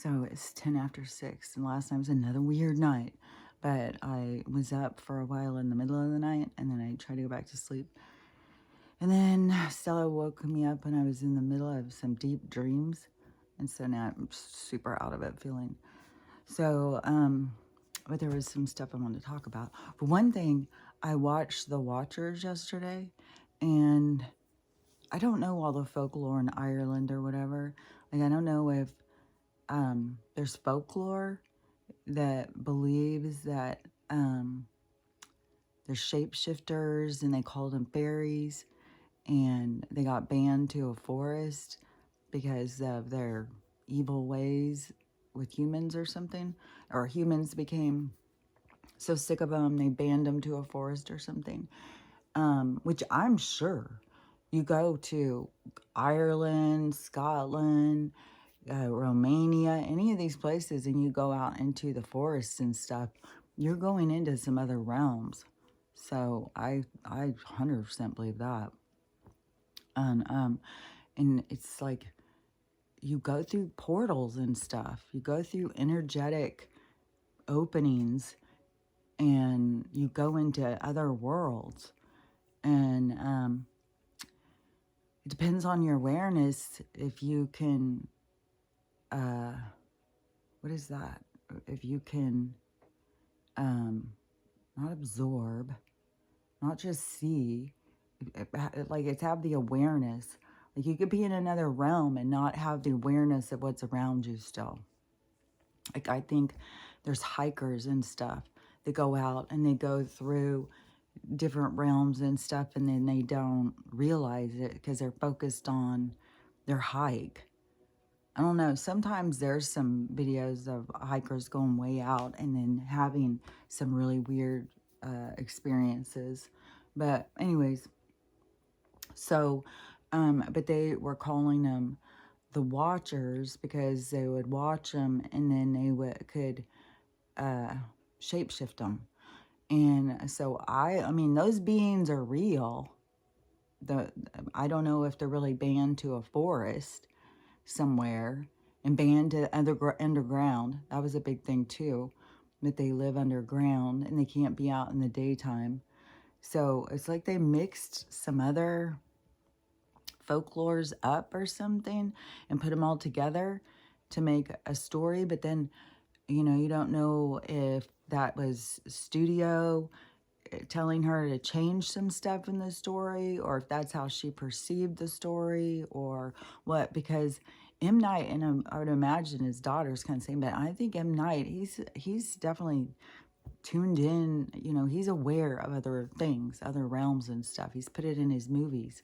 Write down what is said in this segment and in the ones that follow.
So it's 10 after 6, and last night was another weird night. But I was up for a while in the middle of the night, and then I tried to go back to sleep. And then Stella woke me up, and I was in the middle of some deep dreams. And so now I'm super out of it feeling. So, but there was some stuff I wanted to talk about. For one thing, I watched The Watchers yesterday, and I don't know all the folklore in Ireland or whatever. Like, I don't know if there's folklore that believes that they're shapeshifters and they called them fairies, and they got banned to a forest because of their evil ways with humans or something, or humans became so sick of them they banned them to a forest or something. Which I'm sure you go to Ireland, Scotland, Romania, any of these places, and you go out into the forests and stuff, you're going into some other realms. So I 100% believe that. And it's like you go through portals and stuff. You go through energetic openings, and you go into other worlds. And it depends on your awareness if you can. What is that? If you can not absorb, not just see, like it's have the awareness. Like you could be in another realm and not have the awareness of what's around you still. Like I think there's hikers and stuff that go out and they go through different realms and stuff, and then they don't realize it because they're focused on their hike. I don't know. Sometimes there's some videos of hikers going way out and then having some really weird experiences. But anyways, so, but they were calling them the Watchers because they would watch them and then they could shapeshift them. And so I mean, those beings are real. I don't know if they're really banned to a forest somewhere and banned to underground. That was a big thing too, that they live underground and they can't be out in the daytime. So it's like they mixed some other folklores up or something and put them all together to make a story. But then, you don't know if that was studio telling her to change some stuff in the story, or if that's how she perceived the story, or what. Because M. Night, and I would imagine his daughter's kind of saying, but I think M. Night, he's definitely tuned in. He's aware of other things, other realms and stuff. He's put it in his movies.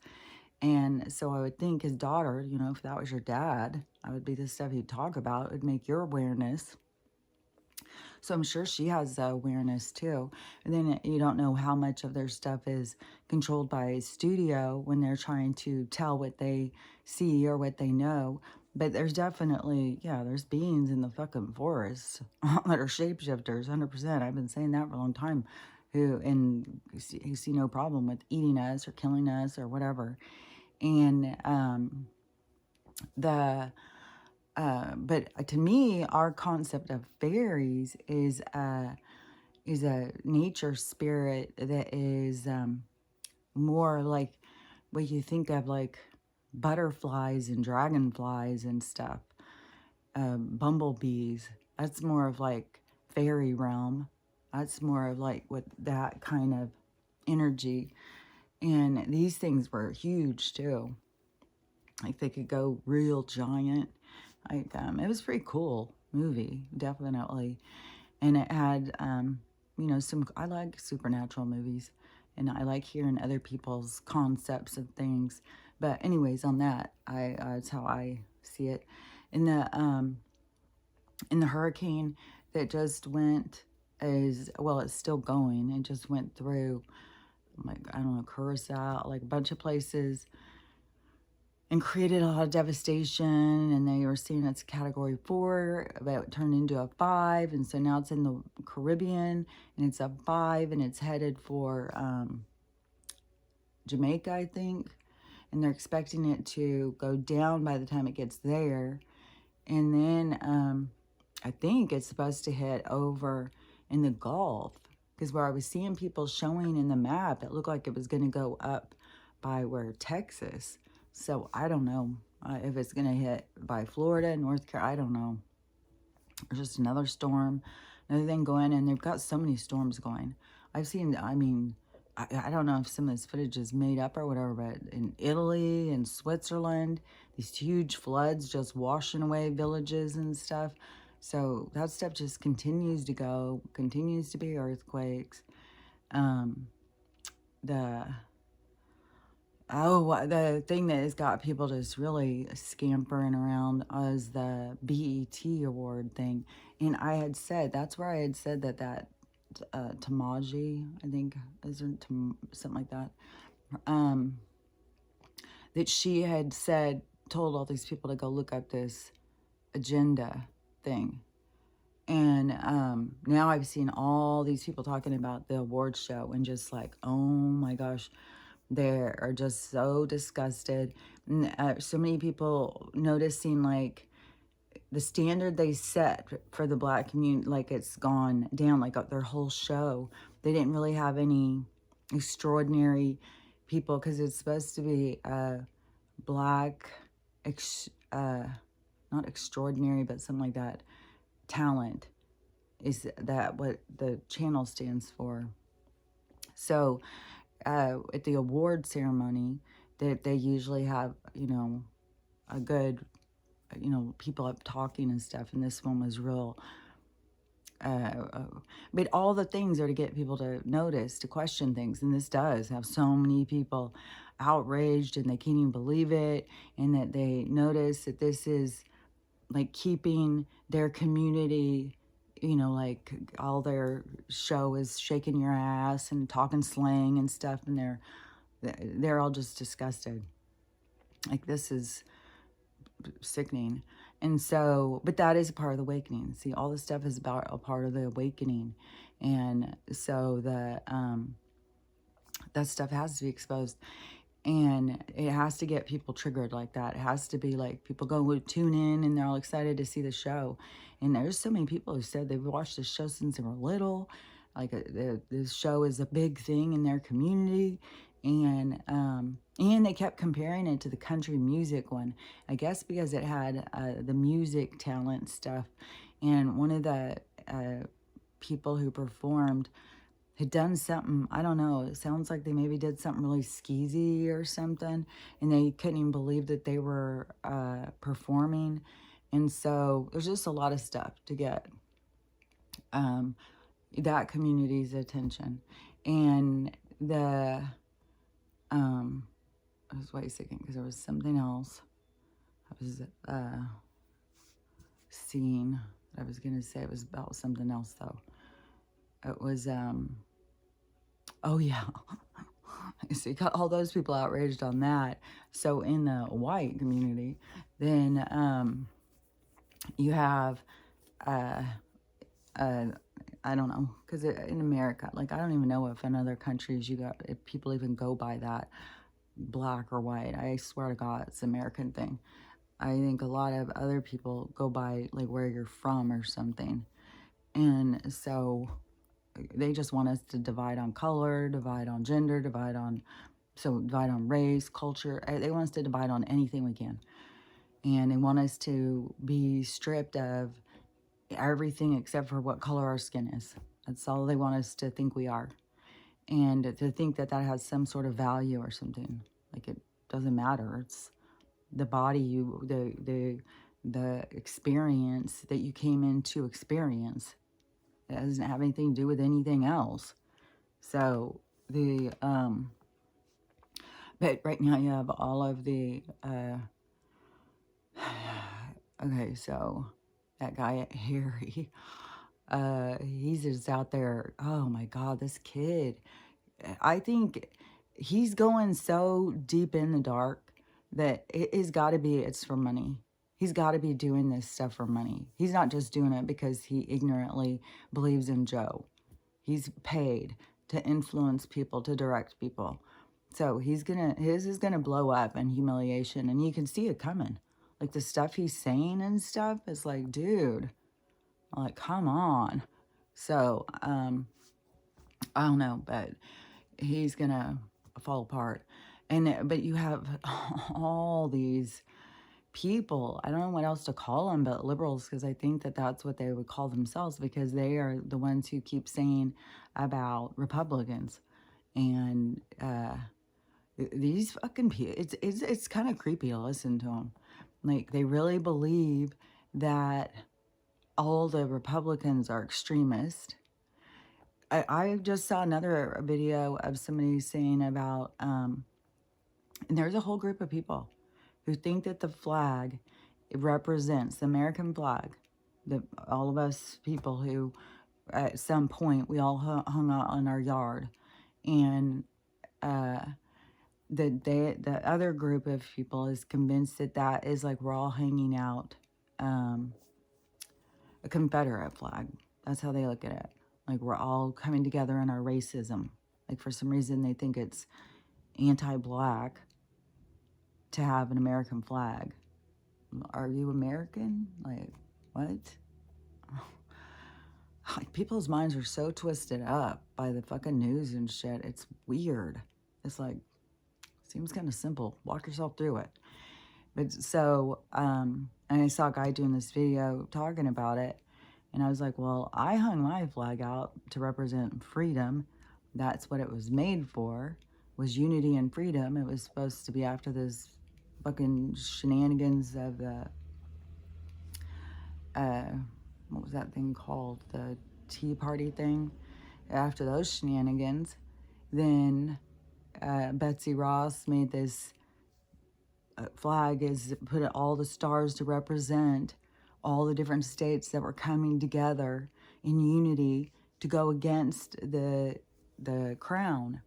And so I would think his daughter, if that was your dad, that would be the stuff he'd talk about. It would make your awareness. So I'm sure she has awareness too. And then you don't know how much of their stuff is controlled by a studio when they're trying to tell what they see or what they know. But there's definitely, there's beings in the fucking forest that are shapeshifters, 100%. I've been saying that for a long time. Who see no problem with eating us or killing us or whatever. And but to me, our concept of fairies is a nature spirit that is more like what you think of, like butterflies and dragonflies and stuff, bumblebees. That's more of like fairy realm. That's more of like what that kind of energy. And these things were huge too. Like they could go real giant. Like it was a pretty cool movie, definitely. And it had some. I like supernatural movies, and I like hearing other people's concepts of things. But anyways, on that, that's how I see it. In the hurricane that just went, it's still going. It just went through, like, I don't know, Curacao, like a bunch of places, and created a lot of devastation. And they were seeing it's category 4, but it turned into a 5. And so now it's in the Caribbean and it's a 5, and it's headed for Jamaica, I think. And they're expecting it to go down by the time it gets there. And then I think it's supposed to hit over in the Gulf, because where I was seeing people showing in the map, it looked like it was going to go up by where Texas. So I don't know if it's going to hit by Florida, North Carolina. I don't know. There's just another storm, another thing going, and they've got so many storms going. I've seen, I mean, I don't know if some of this footage is made up or whatever, but in Italy and Switzerland, these huge floods just washing away villages and stuff. So that stuff just continues to go, continues to be earthquakes. Um, the the thing that has got people just really scampering around is the BET award thing. And I had said, that's where I had said that Tamaji, I think, isn't something like that, that she had said, told all these people to go look up this agenda thing. And now I've seen all these people talking about the award show and just like, oh my gosh, they are just so disgusted. And, so many people noticing like the standard they set for the Black community, like it's gone down, like their whole show. They didn't really have any extraordinary people, because it's supposed to be Black, not extraordinary, but something like that, talent. Is that what the channel stands for? So at the award ceremony, that they usually have, you know, a good, you know, people up talking and stuff, and this one was real. But all the things are to get people to notice, to question things, and this does have so many people outraged, and they can't even believe it, and that they notice that this is like keeping their community, you know, like all their show is shaking your ass and talking slang and stuff, and they're all just disgusted. Like, this is sickening. And so, but that is a part of the awakening. See, all this stuff is about a part of the awakening. And so that stuff has to be exposed. And it has to get people triggered like that. It has to be like people go tune in and they're all excited to see the show. And there's so many people who said they've watched the show since they were little. Like this show is a big thing in their community. And they kept comparing it to the country music one. I guess because it had the music talent stuff. And one of the people who performed had done something, I don't know, it sounds like they maybe did something really skeezy or something, and they couldn't even believe that they were performing. And so there's just a lot of stuff to get that community's attention. And the, wait a second, because there was something else I was seeing. I was going to say it was about something else, though. It was, oh yeah. So you got all those people outraged on that. So in the white community, then you have, I don't know, because in America, like I don't even know if in other countries if people even go by that, black or white. I swear to God, it's an American thing. I think a lot of other people go by like where you're from or something. And so they just want us to divide on color, divide on gender, divide on race, culture. They want us to divide on anything we can. And they want us to be stripped of everything except for what color our skin is. That's all they want us to think we are. And to think that that has some sort of value or something. Like, it doesn't matter. It's the body, the experience that you came in to experience. It doesn't have anything to do with anything else. So but right now you have all of the, okay, so that guy Harry, he's just out there. Oh my God, this kid, I think he's going so deep in the dark that it's got to be, it's for money. He's got to be doing this stuff for money. He's not just doing it because he ignorantly believes in Joe. He's paid to influence people, to direct people. So his is gonna blow up in humiliation, and you can see it coming. Like the stuff he's saying and stuff is like, dude, like, come on. So, I don't know, but he's gonna fall apart. But you have all these people, I don't know what else to call them, but liberals, because I think that that's what they would call themselves, because they are the ones who keep saying about Republicans. And these fucking people, it's kind of creepy to listen to them. Like, they really believe that all the Republicans are extremists. I just saw another video of somebody saying about, and there's a whole group of people who think that the flag, it represents the American flag, that all of us people who at some point we all hung out in our yard, and the other group of people is convinced that that is like we're all hanging out a Confederate flag. That's how they look at it. Like we're all coming together in our racism. Like for some reason they think it's anti-black to have an American flag. Are you American? Like, what? Like, people's minds are so twisted up by the fucking news and shit. It's weird. It's like, seems kind of simple. Walk yourself through it. But so, and I saw a guy doing this video talking about it. And I was like, well, I hung my flag out to represent freedom. That's what it was made for, was unity and freedom. It was supposed to be after this fucking shenanigans of the, what was that thing called? The Tea Party thing. After those shenanigans, then Betsy Ross made this flag, is put all the stars to represent all the different states that were coming together in unity to go against the crown.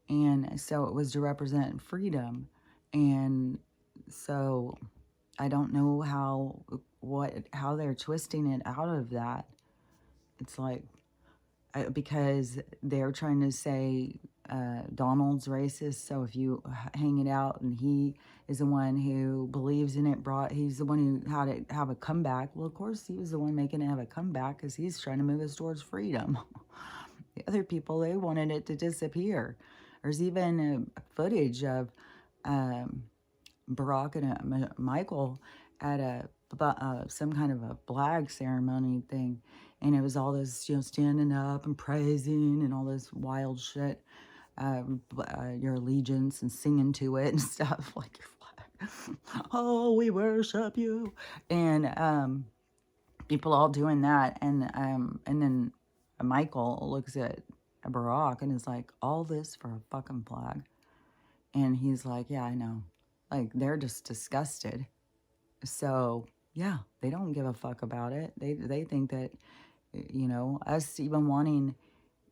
And so it was to represent freedom. And so I don't know how they're twisting it out of that. It's like, because they're trying to say Donald's racist, so if you hang it out and he is the one who believes in it, he's the one who had it have a comeback. Well, of course he was the one making it have a comeback, because he's trying to move us towards freedom. The other people, they wanted it to disappear. There's even footage of Barack and Michael at some kind of a flag ceremony thing, and it was all this, standing up and praising and all this wild shit, your allegiance, and singing to it and stuff, like your flag. Oh, we worship you, and people all doing that, and then Michael looks at Barack and is like, all this for a fucking flag. And he's like, yeah, I know. Like, they're just disgusted. So, yeah, they don't give a fuck about it. They think that, us even wanting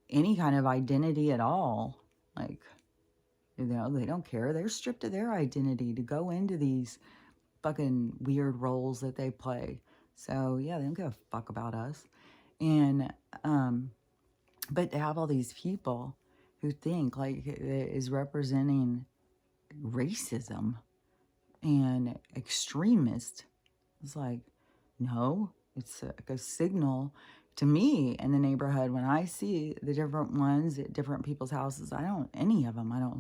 any kind of identity at all, like, they don't care. They're stripped of their identity to go into these fucking weird roles that they play. So, yeah, they don't give a fuck about us. And, but to have all these people who think like it is representing racism and extremist, it's like, no, it's like a signal to me in the neighborhood. When I see the different ones at different people's houses, I don't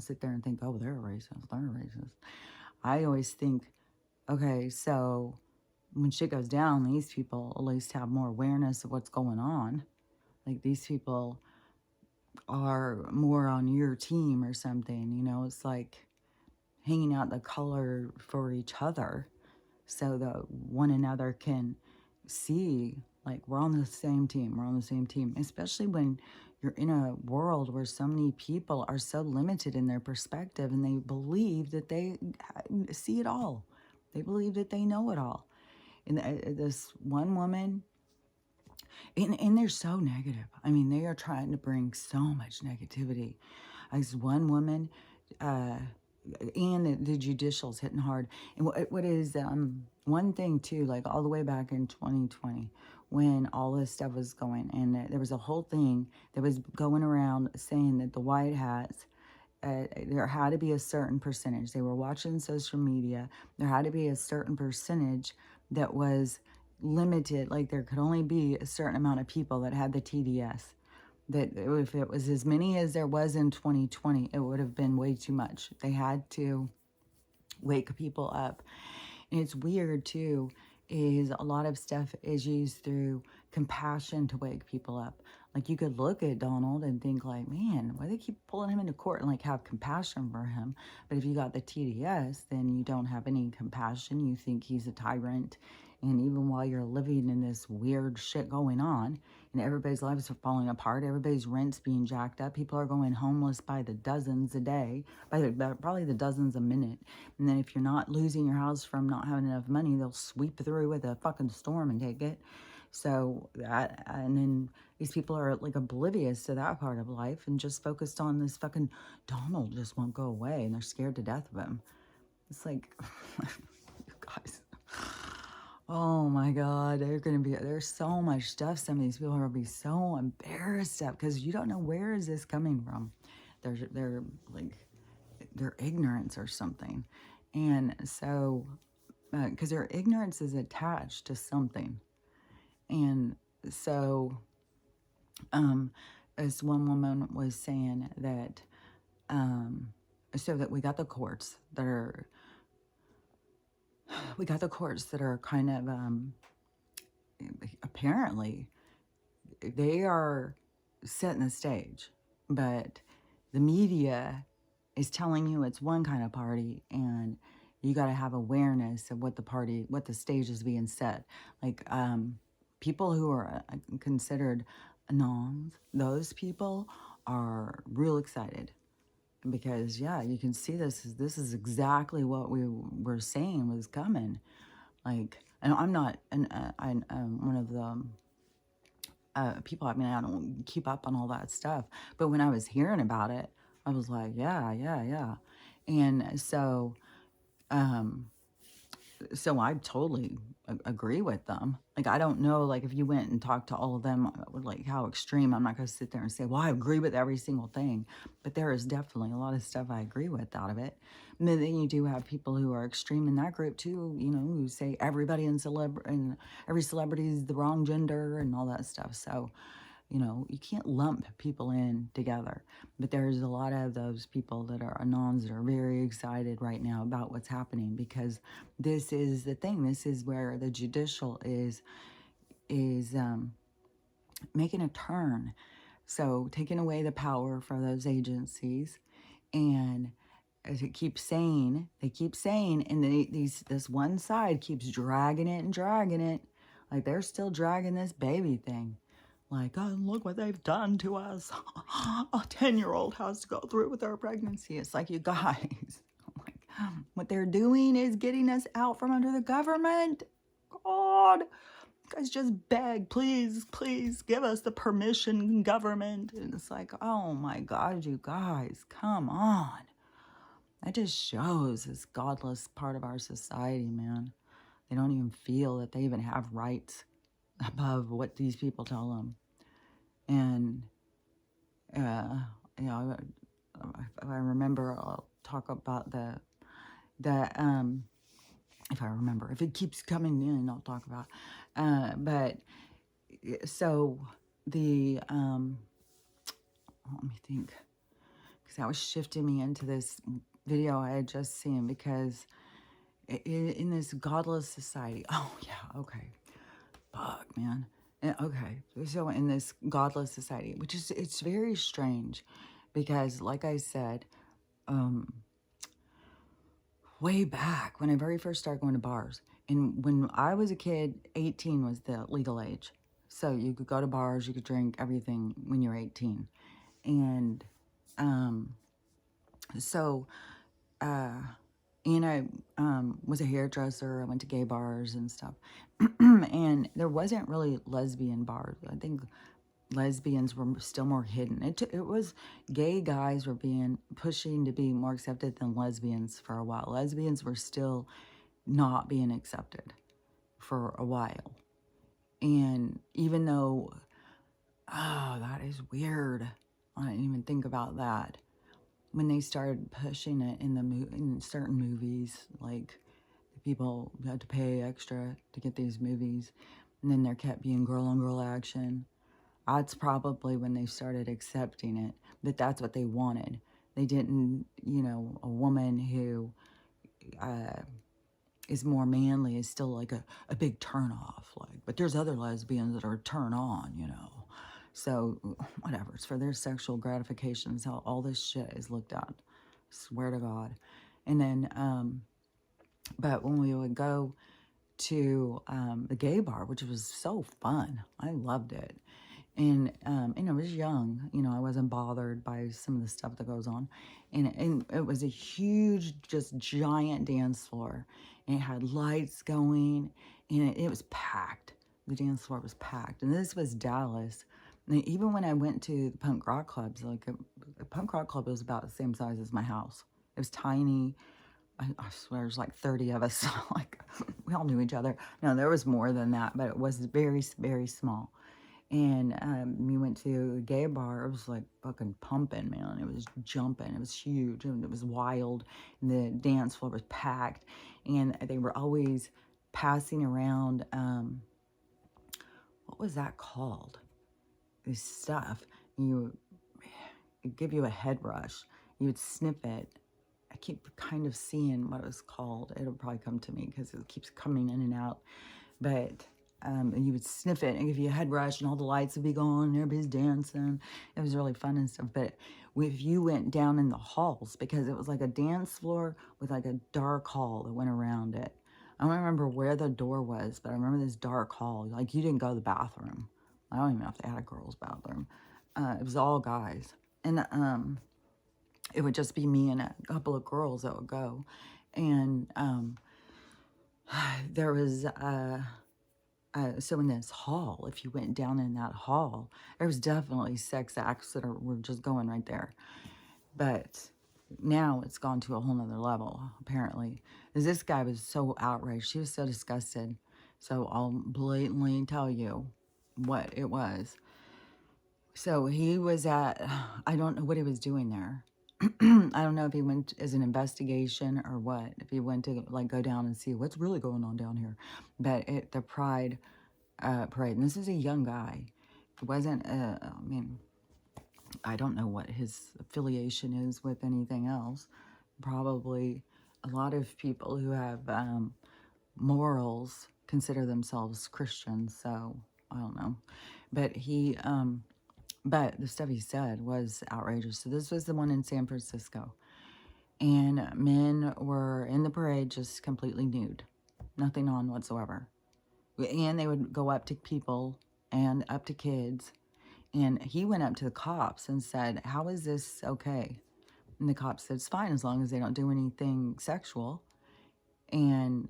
sit there and think, oh, they're racist, they're racist. I always think, okay, so when shit goes down, these people at least have more awareness of what's going on. Like, these people are more on your team or something, it's like hanging out the color for each other so that one another can see, like, we're on the same team, especially when you're in a world where so many people are so limited in their perspective, and they believe that they see it all. They believe that they know it all. And this one woman, and they're so negative. I mean, they are trying to bring so much negativity. This one woman, and the judicial's hitting hard. And what is one thing too, like all the way back in 2020, when all this stuff was going, and there was a whole thing that was going around saying that the White Hats there had to be a certain percentage. They were watching social media. There had to be a certain percentage that was limited. Like there could only be a certain amount of people that had the TDS. That if it was as many as there was in 2020, it would have been way too much. They had to wake people up. And it's weird too, is a lot of stuff is used through compassion to wake people up. Like you could look at Donald and think like, man, why do they keep pulling him into court and like have compassion for him? But if you got the TDS, then you don't have any compassion. You think he's a tyrant. And even while you're living in this weird shit going on, and everybody's lives are falling apart, everybody's rent's being jacked up, people are going homeless by the dozens a day, probably the dozens a minute. And then if you're not losing your house from not having enough money, they'll sweep through with a fucking storm and take it. So that, and then these people are like oblivious to that part of life and just focused on this fucking Donald just won't go away, and they're scared to death of him. It's like, you guys. Oh my God, there's so much stuff some of these people are gonna be so embarrassed of because you don't know where is this coming from. They're like, their ignorance or something. And so, because their ignorance is attached to something. And so, as one woman was saying that, so that we got the courts that are kind of, apparently, they are setting the stage, but the media is telling you it's one kind of party, and you got to have awareness of what the stage is being set. Like, people who are considered anons, those people are real excited because, yeah, you can see this is exactly what we were saying was coming. Like, and I'm not one of the people. I mean, I don't keep up on all that stuff, but when I was hearing about it, I was like, yeah. And so, so I totally agree with them. Like, I don't know, like, if you went and talked to all of them, like, how extreme, I'm not going to sit there and say, well, I agree with every single thing. But there is definitely a lot of stuff I agree with out of it. And then you do have people who are extreme in that group, too, you know, who say everybody and every celebrity is the wrong gender and all that stuff. So, you know, you can't lump people in together. But there's a lot of those people that are anons that are very excited right now about what's happening because this is the thing. This is where the judicial is making a turn. So taking away the power from those agencies, and as they keep saying, and this one side keeps dragging it. Like they're still dragging this baby thing. Like, oh, look what they've done to us. A 10-year-old has to go through with her pregnancy. It's like, you guys, like, what they're doing is getting us out from under the government. God, you guys just beg, please give us the permission, government. And it's like, oh my God, you guys, come on. That just shows this godless part of our society, man. They don't even feel that they even have rights above what these people tell them. And, you know, if I remember, I'll talk about if I remember. If it keeps coming in, I'll talk about. But, so, let me think. Because that was shifting me into this video I had just seen, because in this godless society, oh, yeah, okay. Fuck, man. Okay, so in this godless society, which is, it's very strange because, like I said, way back when I very first started going to bars, and when I was a kid, 18 was the legal age. So you could go to bars, you could drink everything when you're 18. And so, and I was a hairdresser. I went to gay bars and stuff. And there wasn't really lesbian bars. I think lesbians were still more hidden. It was gay guys were pushing to be more accepted than lesbians for a while. Lesbians were still not being accepted for a while. And even though, oh, that is weird. I didn't even think about that. when they started pushing it in in certain movies, like people had to pay extra to get these movies, and then there kept being girl on girl action. That's probably when they started accepting it, that that's what they wanted. They didn't, a woman who uh, is more manly is still like a big turn off. Like, but there's other lesbians that are turn on. So whatever, it's for their sexual gratifications. How all this shit is looked at. Swear to God. And then, but when we would go to the gay bar, which was so fun, I loved it. And I was young, I wasn't bothered by some of the stuff that goes on. And it was a huge, just giant dance floor. And it had lights going, and it was packed. The dance floor was packed. And this was Dallas. And even when I went to the punk rock clubs, like a punk rock club was about the same size as my house. It was tiny. I swear there's like 30 of us. Like, we all knew each other. No, there was more than that, but it was very, very small. And we went to a gay bar. It was like fucking pumping, man. It was jumping. It was huge. And it was wild. And the dance floor was packed. And they were always passing around, what was that called? This stuff. It'd give you a head rush. You would sniff it. I keep kind of seeing what it was called. It'll probably come to me because it keeps coming in and out. But and you would sniff it and give you a head rush, and all the lights would be gone, and everybody's dancing. It was really fun and stuff. But if you went down in the halls, because it was like a dance floor with like a dark hall that went around it. I don't remember where the door was, but I remember this dark hall. Like, you didn't go to the bathroom. I don't even know if they had a girls' bathroom. It was all guys. And it would just be me and a couple of girls that would go. And there was... so in this hall, if you went down in that hall, there was definitely sex acts that were just going right there. But now it's gone to a whole nother level, apparently. This guy was so outraged. He was so disgusted. So I'll blatantly tell you what it was. So he was I don't know what he was doing there. I don't know if he went as an investigation or what, if he went to like go down and see what's really going on down here. But the Pride parade, and this is a young guy. It wasn't, I don't know what his affiliation is with anything else. Probably a lot of people who have morals consider themselves Christians, so I don't know. But but the stuff he said was outrageous. So this was the one in San Francisco. And men were in the parade just completely nude. Nothing on whatsoever. And they would go up to people and up to kids. And he went up to the cops and said, "How is this okay?" And the cops said, "It's fine as long as they don't do anything sexual." And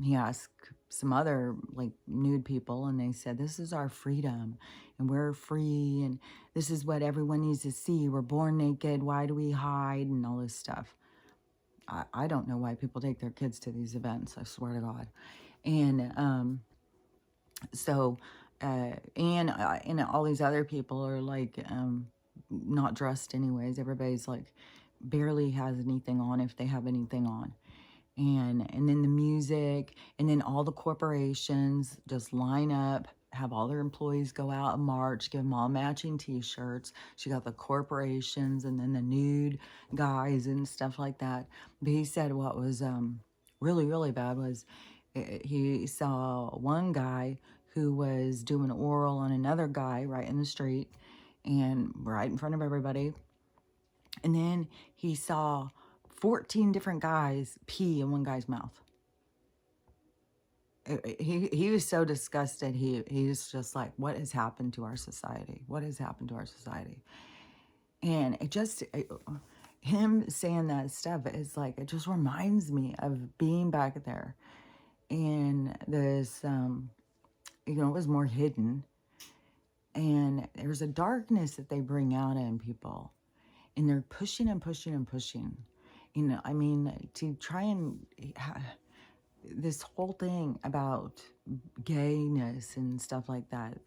he asked some other like nude people, and they said, "This is our freedom, and we're free, and this is what everyone needs to see. We're born naked. Why do we hide?" And all this stuff. I don't know why people take their kids to these events. I swear to God. And so, and all these other people are like not dressed anyways. Everybody's like barely has anything on, if they have anything on. And then the music, and then all the corporations just line up, have all their employees go out and march, give them all matching t-shirts. She got the corporations and then the nude guys and stuff like that. But he said what was really, really bad was he saw one guy who was doing oral on another guy right in the street and right in front of everybody. And then he saw 14 different guys pee in one guy's mouth. He was so disgusted. He was just like, what has happened to our society? What has happened to our society? And him saying that stuff is like, it just reminds me of being back there. And this, it was more hidden. And there's a darkness that they bring out in people. And they're pushing and pushing and pushing. To try and this whole thing about gayness and stuff like that,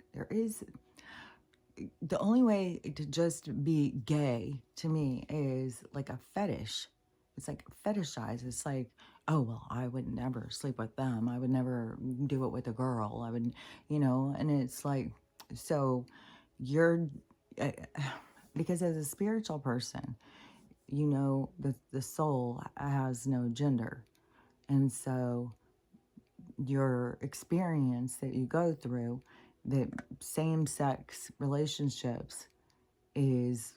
the only way to just be gay to me is like a fetish. It's like fetishized. It's like, oh, well, I would never sleep with them. I would never do it with a girl. I would, and it's like, so you're, uh, because as a spiritual person, the soul has no gender. And so your experience that you go through, that same-sex relationships is,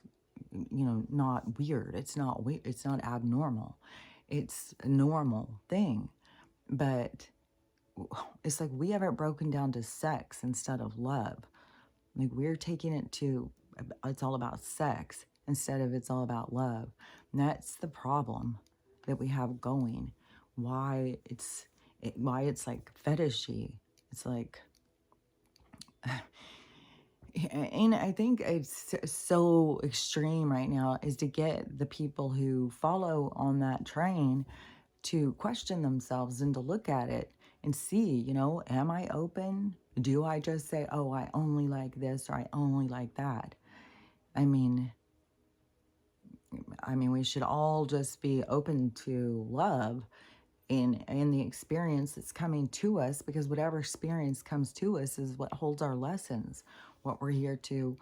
not weird. It's not weird. It's not abnormal. It's a normal thing. But it's like we have it broken down to sex instead of love. Like we're taking it to, it's all about sex instead of it's all about love. And that's the problem that we have going. Why it's like fetishy. It's like, and I think it's so extreme right now is to get the people who follow on that train to question themselves and to look at it and see, am I open? Do I just say, oh, I only like this or I only like that? I mean, we should all just be open to love in the experience that's coming to us, because whatever experience comes to us is what holds our lessons, what we're here to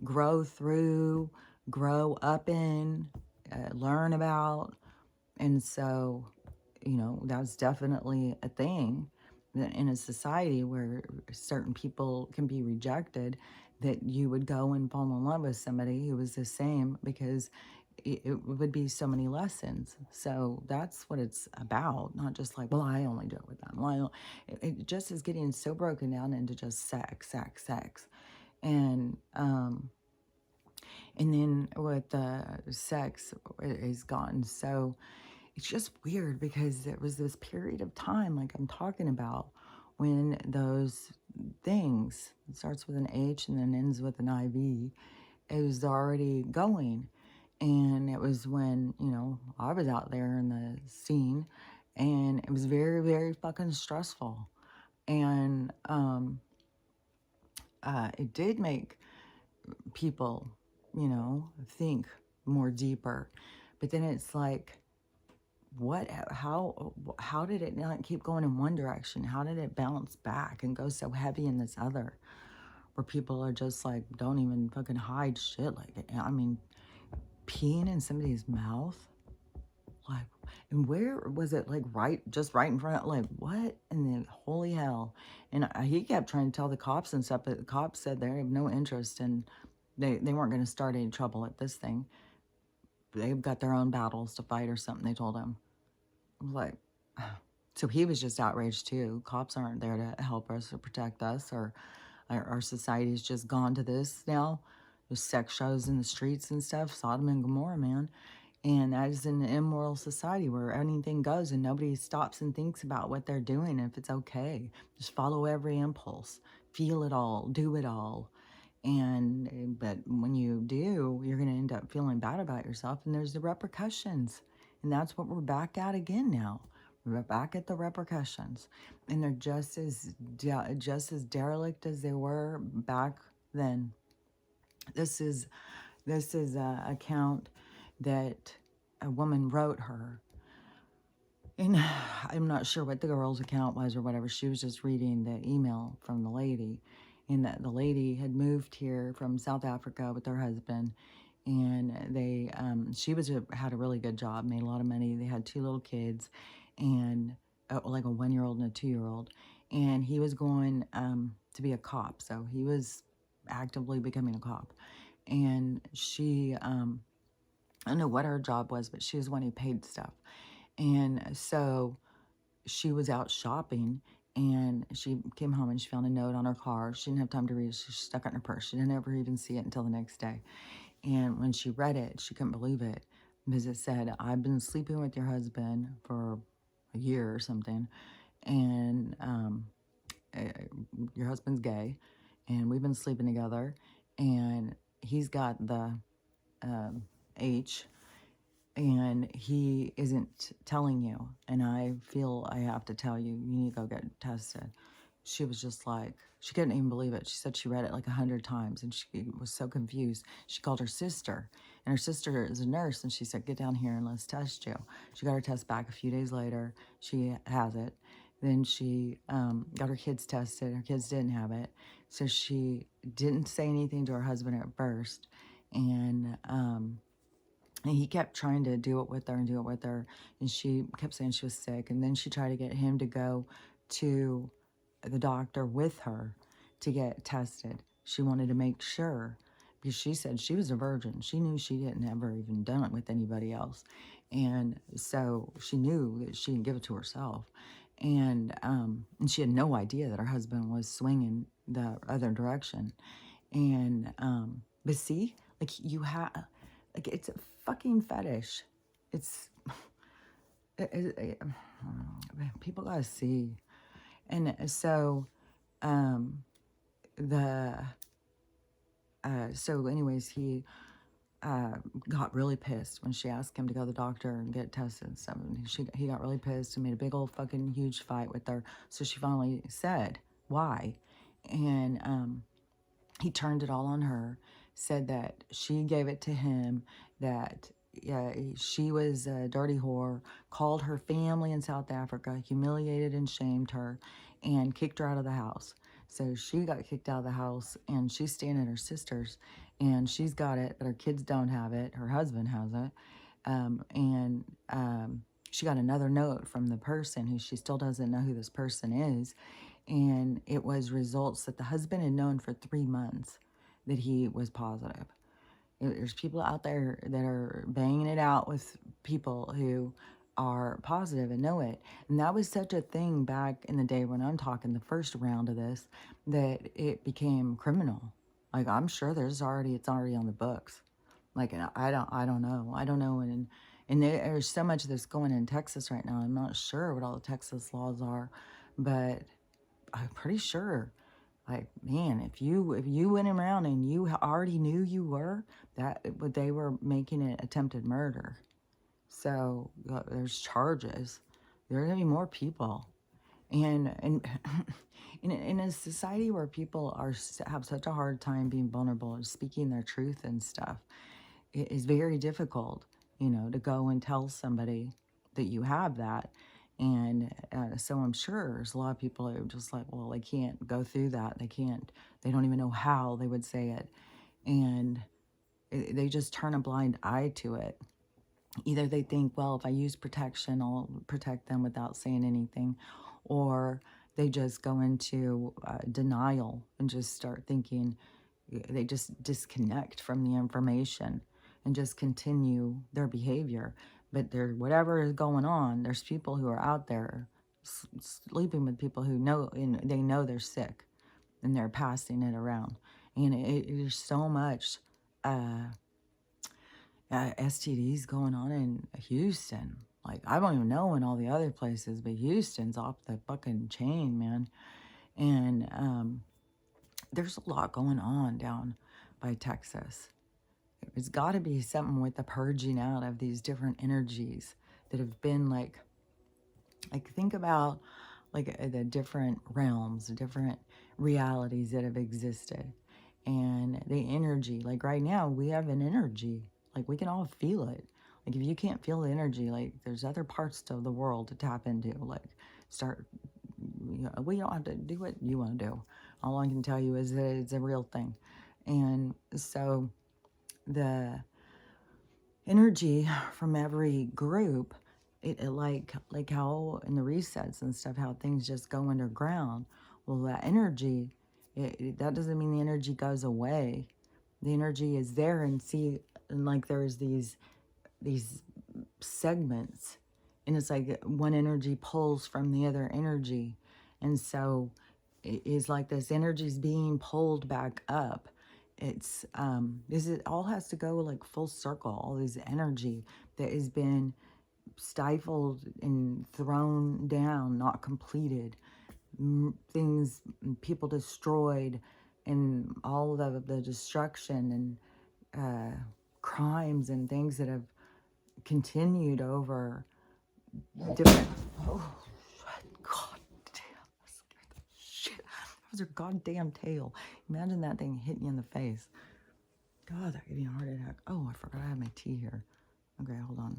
grow through, grow up in, learn about. And so, that's definitely a thing that in a society where certain people can be rejected, that you would go and fall in love with somebody who was the same, because it would be so many lessons. So that's what it's about. Not just like, well, I only do it with them. Well, it just is getting so broken down into just sex, sex, sex. And then with the sex is gone. So it's just weird because there was this period of time, like I'm talking about, when those things, it starts with an H and then ends with an IV, it was already going. And it was when, I was out there in the scene, and it was very, very fucking stressful. And it did make people, think more deeper. But then it's like, how did it not keep going in one direction? How did it bounce back and go so heavy in this other, where people are just like, don't even fucking hide shit like it? I mean, peeing in somebody's mouth, like, and where was it? Like just right in front of, like, what in the holy hell? And he kept trying to tell the cops and stuff, but the cops said they have no interest, and they weren't going to start any trouble at this thing. They've got their own battles to fight or something, they told him. I was like, so he was just outraged too. Cops aren't there to help us or protect us, or our society's just gone to this now. There's sex shows in the streets and stuff, Sodom and Gomorrah, man. And that is an immoral society where anything goes and nobody stops and thinks about what they're doing, if it's okay. Just follow every impulse, feel it all, do it all. But when you do, you're going to end up feeling bad about yourself, and there's the repercussions. And that's what we're back at again now. We're back at the repercussions, and they're just as derelict as they were back then. This is a account that a woman wrote her, and I'm not sure what the girl's account was or whatever. She was just reading the email from the lady, and that the lady had moved here from South Africa with her husband, and she had a really good job, made a lot of money. They had 2 little kids, and like a 1-year-old and a 2-year-old, and he was going to be a cop, so he was actively becoming a cop. And she, I don't know what her job was, but she was one who paid stuff. And so she was out shopping, and she came home and she found a note on her car. She didn't have time to read it. She stuck it in her purse. She didn't ever even see it until the next day. And when she read it, she couldn't believe it, because it said, I've been sleeping with your husband for a year or something, and your husband's gay, and we've been sleeping together, and he's got the H, and he isn't telling you, and I feel I have to tell you, you need to go get tested. she was just like, she couldn't even believe it. She said she read it like 100 times and she was so confused. She called her sister, and her sister is a nurse, and she said, get down here and let's test you. She got her test back a few days later. She has it. Then she got her kids tested. Her kids didn't have it. So she didn't say anything to her husband at first. And he kept trying to do it with her and do it with her. And she kept saying she was sick. And then she tried to get him to go to the doctor with her to get tested. She wanted to make sure, because she said she was a virgin. She knew she hadn't ever even done it with anybody else. And so she knew that she didn't give it to herself. And she had no idea that her husband was swinging the other direction. But see, like you have, like it's a fucking fetish. It's, people gotta see. And so, so anyways, he got really pissed when she asked him to go to the doctor and get tested and stuff. And he got really pissed and made a big old fucking huge fight with her. So she finally said, why? And he turned it all on her, said that she gave it to him, that she was a dirty whore, called her family in South Africa, humiliated and shamed her, and kicked her out of the house. So she got kicked out of the house, and she's staying at her sister's, and she's got it, but her kids don't have it. Her husband has it. She got another note from the person who she still doesn't know who this person is. And it was results that the husband had known for 3 months that he was positive. There's people out there that are banging it out with people who are positive and know it. And that was such a thing back in the day when I'm talking the first round of this, that it became criminal. Like, I'm sure it's already on the books. Like, I don't know. And there's so much that's going in Texas right now. I'm not sure what all the Texas laws are, but I'm pretty sure, like, man, if you went around and you already knew you were, that they were making it attempted murder. So there's charges. There are gonna be more people, and in a society where people have such a hard time being vulnerable and speaking their truth and stuff, it is very difficult, to go and tell somebody that you have that. And so I'm sure there's a lot of people who are just like, well, they can't go through that. They don't even know how they would say it. And they just turn a blind eye to it. Either they think, well, if I use protection, I'll protect them without saying anything. Or they just go into denial and just start thinking, they just disconnect from the information and just continue their behavior. But whatever is going on, there's people who are out there sleeping with people who know, and they know they're sick, and they're passing it around. And there's so much STDs going on in Houston. Like, I don't even know in all the other places, but Houston's off the fucking chain, man. And there's a lot going on down by Texas. It's got to be something with the purging out of these different energies that have been like think about like the different realms, the different realities that have existed. And the energy, like right now, we have an energy. Like, we can all feel it. Like, if you can't feel the energy, like, there's other parts of the world to tap into. Like, we don't have to do what you want to do. All I can tell you is that it's a real thing. And so the energy from every group, it like how in the resets and stuff, how things just go underground. Well, that energy, that doesn't mean the energy goes away. The energy is there, and like there's these segments, and it's like one energy pulls from the other energy, and so it is like this energy is being pulled back up. It all has to go like full circle. All this energy that has been stifled and thrown down, not completed, things, people destroyed, and all of the destruction and crimes and things that have continued over different. Oh, God damn! I scared the shit was her goddamn tail. Imagine that thing hitting you in the face. God, that gave me a heart attack. Oh, I forgot I had my tea here. Okay, hold on.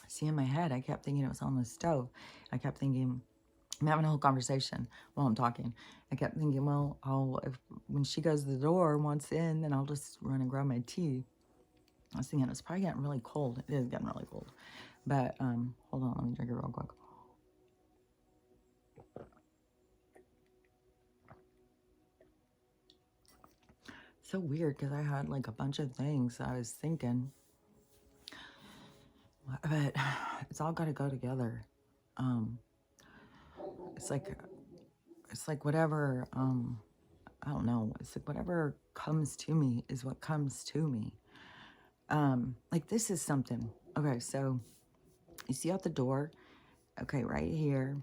See, in my head, I kept thinking it was on the stove. I kept thinking, I'm having a whole conversation while I'm talking. I kept thinking, well, when she goes to the door and wants in, then I'll just run and grab my tea. I was thinking it's probably getting really cold. It is getting really cold. But hold on, let me drink it real quick. So weird because I had like a bunch of things I was thinking, but it's all got to go together. It's like whatever. I don't know. It's like whatever comes to me is what comes to me. Like this is something. Okay, so you see out the door. Okay, right here.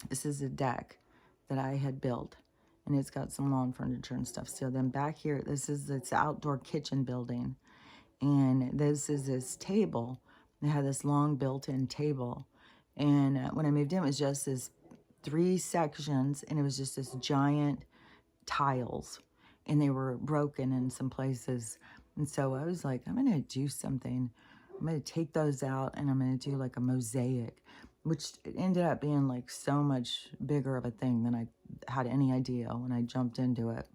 This is a deck that I had built, and it's got some lawn furniture and stuff. So then back here, it's outdoor kitchen building, and this is this table. It had this long built-in table, and when I moved in, it was just this 3 sections, and it was just this giant tiles, and they were broken in some places. And so I was like, I'm gonna do something. I'm gonna take those out, and I'm gonna do like a mosaic, which ended up being like so much bigger of a thing than I had any idea when I jumped into it.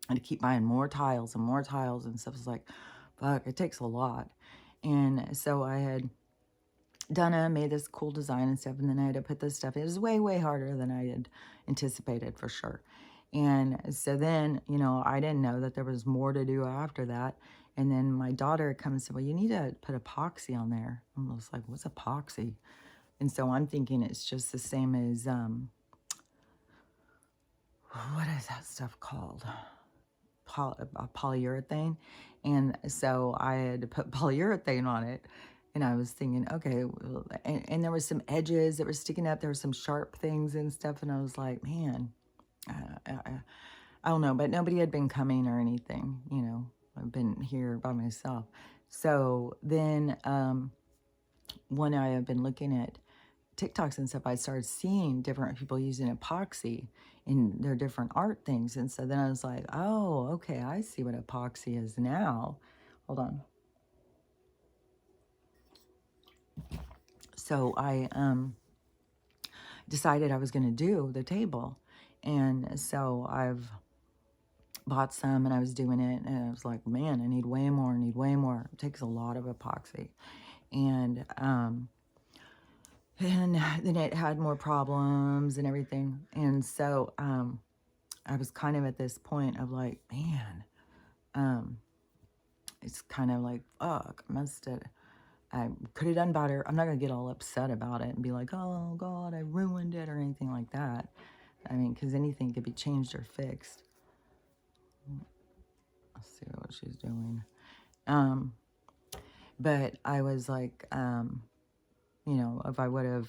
And to keep buying more tiles and more tiles and stuff was like, fuck, it takes a lot. And so I had made this cool design and stuff, and then I had to put this stuff. It was way, way harder than I had anticipated for sure. And so then, I didn't know that there was more to do after that. And then my daughter comes and said, well, you need to put epoxy on there. I was like, what's epoxy? And so I'm thinking it's just the same as, what is that stuff called? Polyurethane. And so I had to put polyurethane on it. And I was thinking, okay, and there was some edges that were sticking up. There were some sharp things and stuff. And I was like, man, I don't know. But nobody had been coming or anything, I've been here by myself. So then when I have been looking at TikToks and stuff, I started seeing different people using epoxy in their different art things. And so then I was like, oh, okay, I see what epoxy is now. Hold on. So I decided I was going to do the table. And so I've bought some and I was doing it. And I was like, man, I need way more. It takes a lot of epoxy. And then it had more problems and everything. And so I was kind of at this point of like, man, it's kind of like, fuck, I could have done better. I'm not going to get all upset about it and be like, oh, God, I ruined it or anything like that. I mean, because anything could be changed or fixed. Let's see what she's doing. But I was like, if I would have,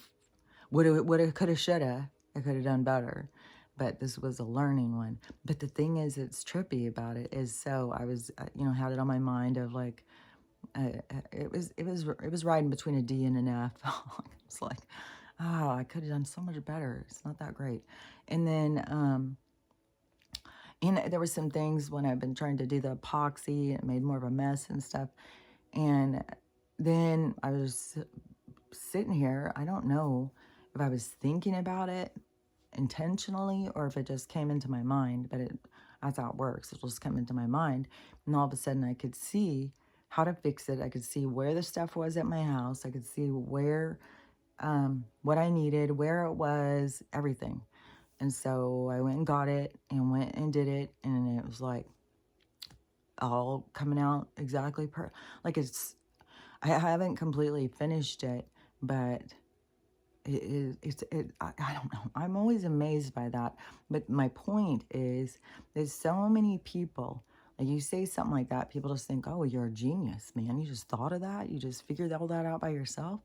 could have, should have, I could have done better. But this was a learning one. But the thing is, it's trippy about it is, so I was, had it on my mind of like, it was riding between a D and an F. It's like, oh, I could have done so much better. It's not that great. And then, and there were some things when I've been trying to do the epoxy, it made more of a mess and stuff. And then I was sitting here, I don't know if I was thinking about it intentionally or if it just came into my mind, but that's how it works. It'll just come into my mind. And all of a sudden I could see how to fix it. I could see where the stuff was at my house. I could see where, what I needed, where it was, everything. And so I went and got it and went and did it. And it was like all coming out exactly like I haven't completely finished it, but I don't know. I'm always amazed by that. But my point is, there's so many people, like you say something like that, people just think, oh, you're a genius, man. You just thought of that. You just figured all that out by yourself.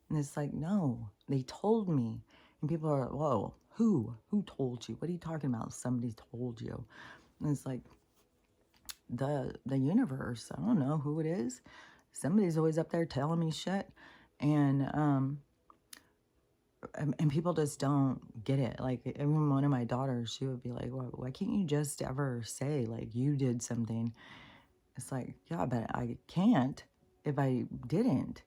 And it's like, no, they told me. And people are, whoa, who told you? What are you talking about? Somebody told you. And it's like, the universe. I don't know who it is. Somebody's always up there telling me shit. And, and people just don't get it. Like, even one of my daughters, she would be like, why can't you just ever say, like, you did something? It's like, yeah, but I can't if I didn't.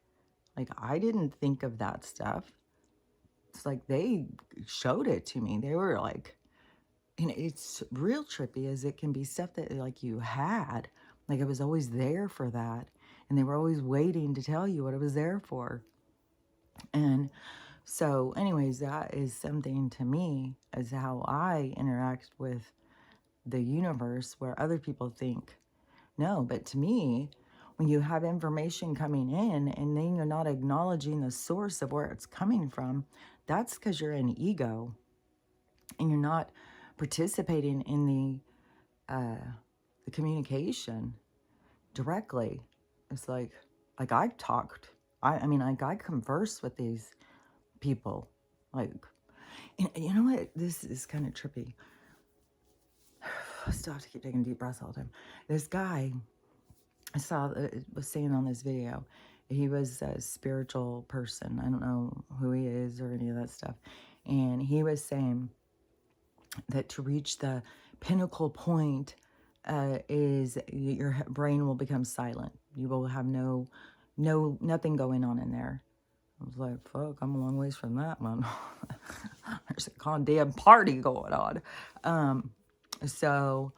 Like, I didn't think of that stuff. It's like they showed it to me. They were like, and it's real trippy as it can be stuff that like you had. Like, it was always there for that. And they were always waiting to tell you what it was there for. And so, anyways, that is something to me as how I interact with the universe where other people think, no, but to me, when you have information coming in and then you're not acknowledging the source of where it's coming from, that's because you're an ego and you're not participating in the communication directly. It's like I talked. I mean, like I converse with these people. Like, and you know what? This is kind of trippy. I still have to keep taking deep breaths all the time. This guy I saw was saying on this video, he was a spiritual person. I don't know who he is or any of that stuff. And he was saying that to reach the pinnacle point is your brain will become silent. You will have nothing going on in there. I was like, fuck, I'm a long ways from that, man. There's a goddamn party going on. So,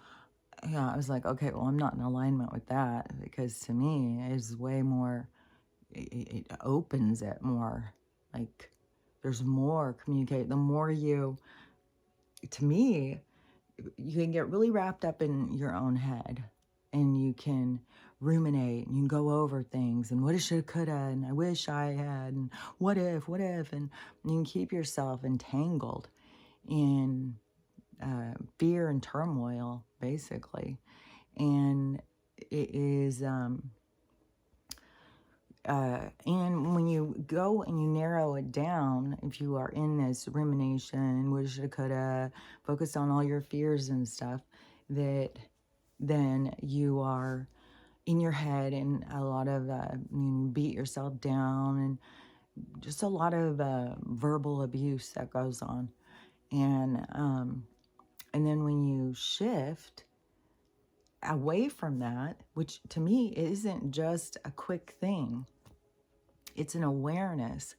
yeah, I was like, okay, well, I'm not in alignment with that because to me, it's way more, it opens it more. Like, there's more communicate. The more you, to me, you can get really wrapped up in your own head and you can ruminate and you can go over things and woulda, shoulda, coulda, and I wish I had, and what if, and you can keep yourself entangled in fear and turmoil, basically. And it is, and when you go and you narrow it down, if you are in this rumination, woulda, shoulda, coulda, focused on all your fears and stuff, that then you are in your head and a lot of, you beat yourself down and just a lot of verbal abuse that goes on. And then when you shift away from that, which to me isn't just a quick thing, it's an awareness.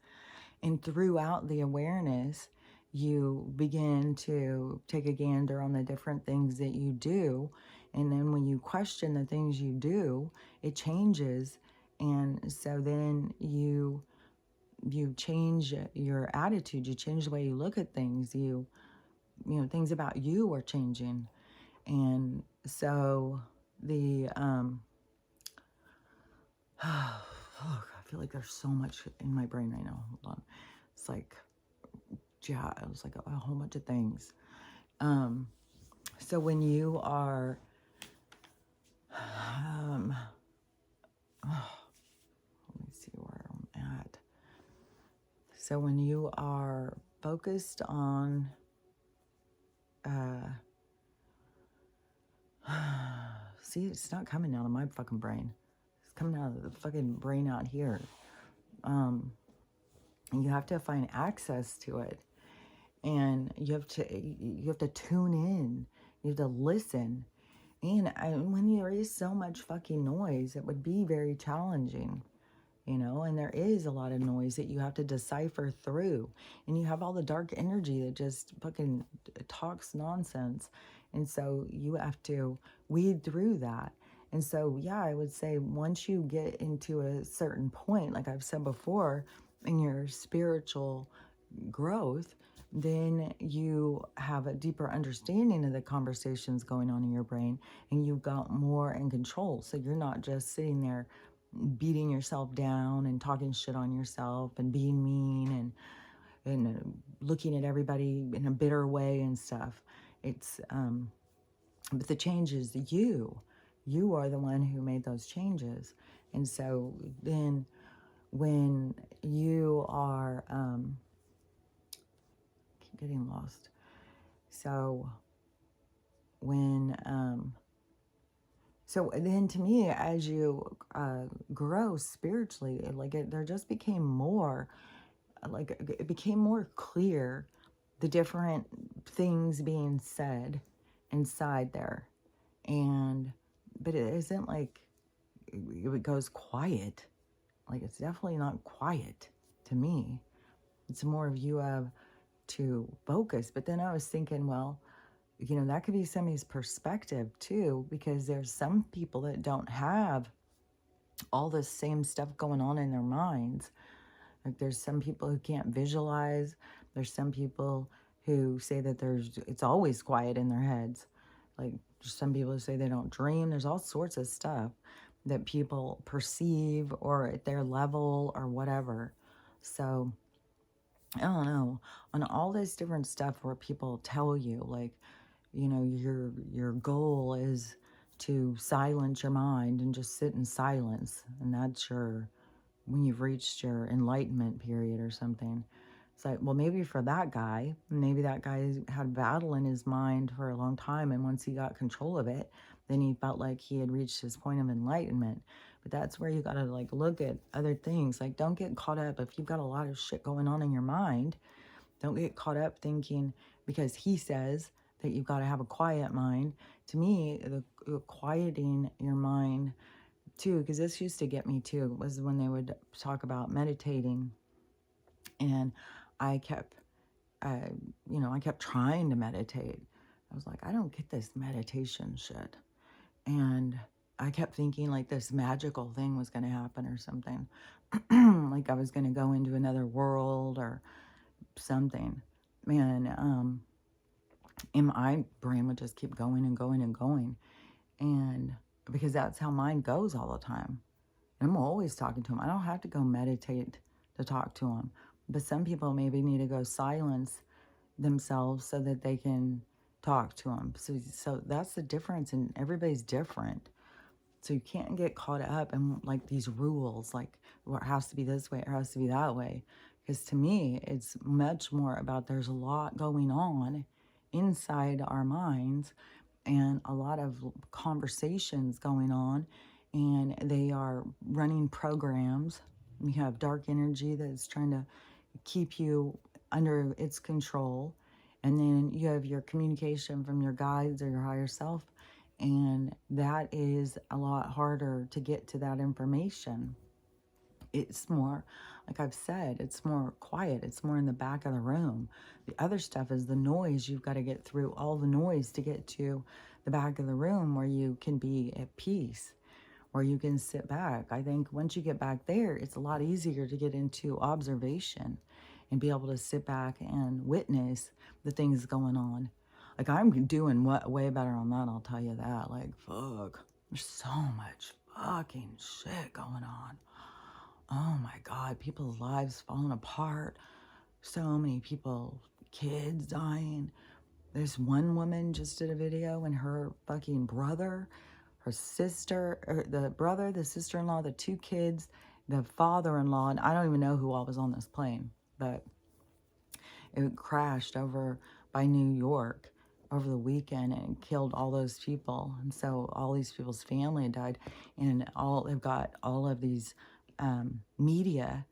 And throughout the awareness, you begin to take a gander on the different things that you do. And then when you question the things you do, it changes. And so then you change your attitude, you change the way you look at things, you know, things about you are changing. And so the oh, I feel like there's so much in my brain right now. Hold on. It's like, yeah, it was like a whole bunch of things. So when you are, let me see where I'm at. So when you are focused on, see, it's not coming out of my fucking brain. It's coming out of the fucking brain out here. And you have to find access to it. And you have to tune in. You have to listen. And when there is so much fucking noise, it would be very challenging, you know? And there is a lot of noise that you have to decipher through. And you have all the dark energy that just fucking talks nonsense. And so you have to weed through that. And so, yeah, I would say once you get into a certain point, like I've said before, in your spiritual growth, then you have a deeper understanding of the conversations going on in your brain and you've got more in control. So you're not just sitting there beating yourself down and talking shit on yourself and being mean and looking at everybody in a bitter way and stuff. It's, but the change is you. You are the one who made those changes. And so then when you are, keep getting lost. So when, so then to me, as you grow spiritually, like there just became more like it became more clear, the different things being said inside there. And but it isn't like it goes quiet. Like, it's definitely not quiet to me. It's more of you have to focus. But then I was thinking, well, that could be somebody's perspective too, because there's some people that don't have all the same stuff going on in their minds. Like, there's some people who can't visualize. There's some people who say that it's always quiet in their heads. Like, some people who say they don't dream. There's all sorts of stuff that people perceive, or at their level or whatever. So I don't know, on all this different stuff where people tell you, like, your goal is to silence your mind and just sit in silence, and that's when you've reached your enlightenment period or something. It's like, well, maybe for that guy, maybe that guy had a battle in his mind for a long time, and once he got control of it, then he felt like he had reached his point of enlightenment. But that's where you got to, like, look at other things. Like, don't get caught up if you've got a lot of shit going on in your mind. Don't get caught up thinking because he says that you've got to have a quiet mind. To me, the quieting your mind too, because this used to get me too, was when they would talk about meditating. And I kept, I kept trying to meditate. I was like, I don't get this meditation shit. And I kept thinking like this magical thing was going to happen or something. Like I was going to go into another world or something. Man, and my brain would just keep going and going and going. And because that's how mine goes all the time. And I'm always talking to him. I don't have to go meditate to talk to him. But some people maybe need to go silence themselves so that they can talk to him. So that's the difference, and everybody's different. So you can't get caught up in like these rules, like, well, it has to be this way, it has to be that way. Because to me, it's much more about there's a lot going on inside our minds and a lot of conversations going on, and they are running programs. You have dark energy that's trying to keep you under its control. And then you have your communication from your guides or your higher self. And that is a lot harder to get to that information. It's more, like I've said, it's more quiet. It's more in the back of the room. The other stuff is the noise. You've got to get through all the noise to get to the back of the room where you can be at peace, where you can sit back. I think once you get back there, it's a lot easier to get into observation and be able to sit back and witness the things going on. Like, I'm doing way better on that, I'll tell you that. Like, fuck, there's so much fucking shit going on. Oh my God, people's lives falling apart. So many people, kids dying. This one woman just did a video and her fucking brother, her sister, or the brother, the sister-in-law, the two kids, the father-in-law, and I don't even know who all was on this plane, but it crashed over by New York over the weekend and killed all those people. And so all these people's family died, and they've got all of these media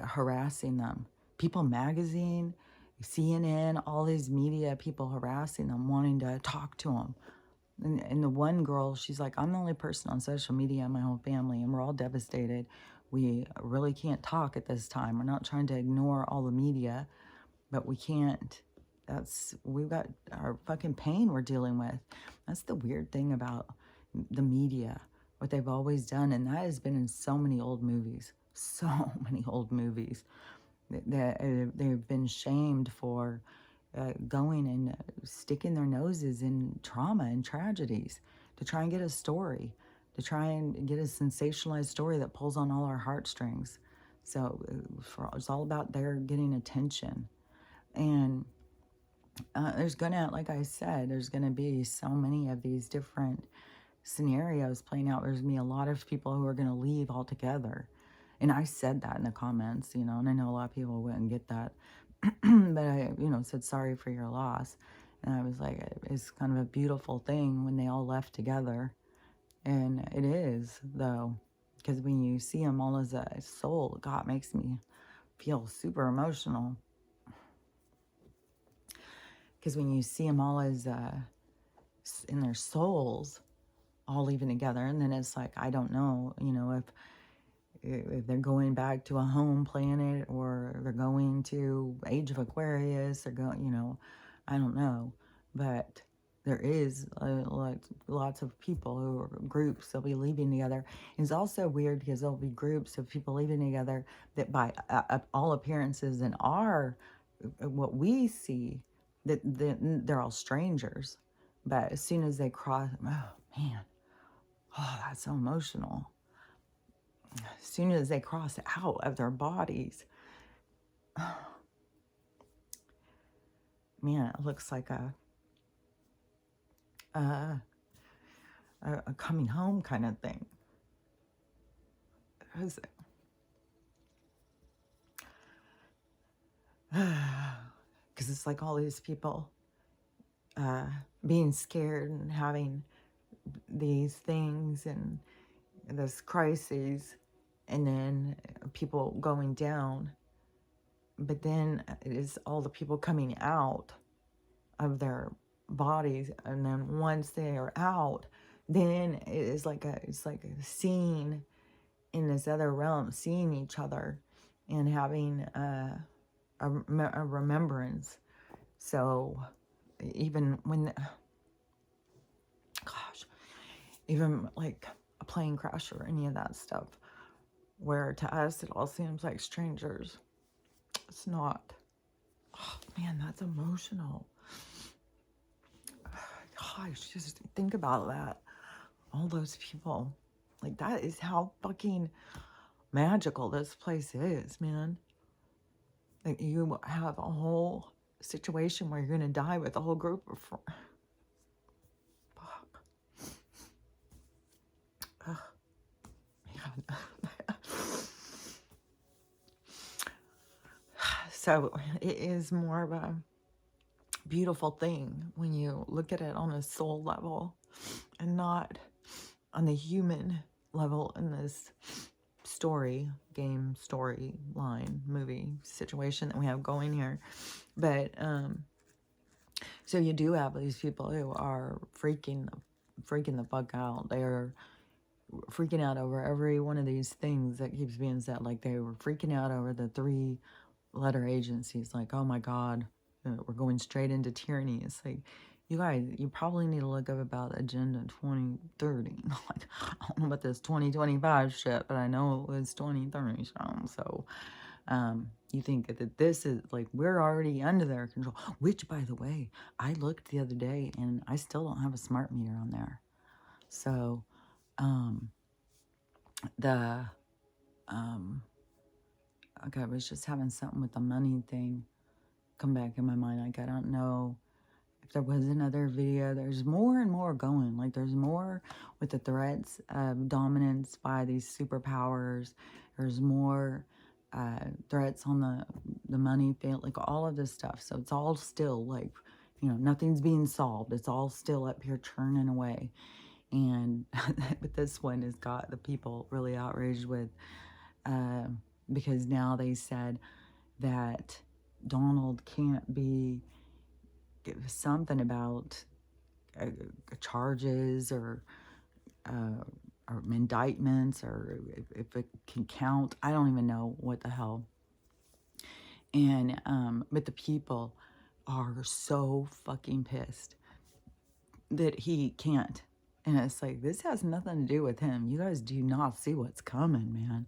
harassing them. People Magazine, CNN, all these media people harassing them, wanting to talk to them. And the one girl, she's like, I'm the only person on social media in my whole family, and we're all devastated. We really can't talk at this time. We're not trying to ignore all the media, but we can't. We've got our fucking pain we're dealing with. That's the weird thing about the media, what they've always done, and that has been in so many old movies. So many old movies. They've been shamed for going and sticking their noses in trauma and tragedies to try and get a story, to try and get a sensationalized story that pulls on all our heartstrings. So it's all about their getting attention. And there's gonna, like I said, there's gonna be so many of these different scenarios playing out. There's gonna be a lot of people who are gonna leave altogether. And I said that in the comments, and I know a lot of people wouldn't get that. But I, said sorry for your loss. And I was like, it's kind of a beautiful thing when they all left together. And it is, though, because when you see them all as a soul, God makes me feel super emotional. Because when you see them all as in their souls, all living together, and then it's like, I don't know, if they're going back to a home planet, or they're going to Age of Aquarius, they're going, I don't know. But there is lots of people who are groups that'll be leaving together. It's also weird because there'll be groups of people leaving together that by all appearances and what we see, that they're all strangers. But as soon as they cross, oh man, oh, that's so emotional. As soon as they cross out of their bodies, man, it looks like a coming home kind of thing. Because it's like all these people being scared and having these things and this crises, and then people going down. But then it is all the people coming out of their bodies, and then once they are out, then it's like a scene in this other realm, seeing each other and having a remembrance. So even when, gosh, even like a plane crash or any of that stuff, where to us it all seems like strangers, it's not. Oh man, that's emotional. Gosh, just think about that. All those people, like, that is how fucking magical this place is, man. Like, you have a whole situation where you're gonna die with a whole group of fuck. Ugh. Man. So it is more of a beautiful thing when you look at it on a soul level and not on the human level in this game story line movie situation that we have going here. But so you do have these people who are freaking the fuck out. They're freaking out over every one of these things that keeps being said. Like, they were freaking out over the 3-letter agencies. Like, oh my god, we're going straight into tyranny. It's like, you guys, you probably need to look up about Agenda 2030. Like, I don't know about this 2025 shit, but I know it was 2030. So, you think that this is, like, we're already under their control. Which, by the way, I looked the other day, and I still don't have a smart meter on there. So, okay, I was just having something with the money thing come back in my mind. Like, I don't know if there was another video. There's more and more going. Like, there's more with the threats of dominance by these superpowers. There's more threats on the money field, like all of this stuff. So it's all still like, nothing's being solved. It's all still up here churning away. And but this one has got the people really outraged with, because now they said that Donald can't be something about charges or indictments, or if it can count. I don't even know what the hell. And but the people are so fucking pissed that he can't. And it's like, this has nothing to do with him. You guys do not see what's coming, man.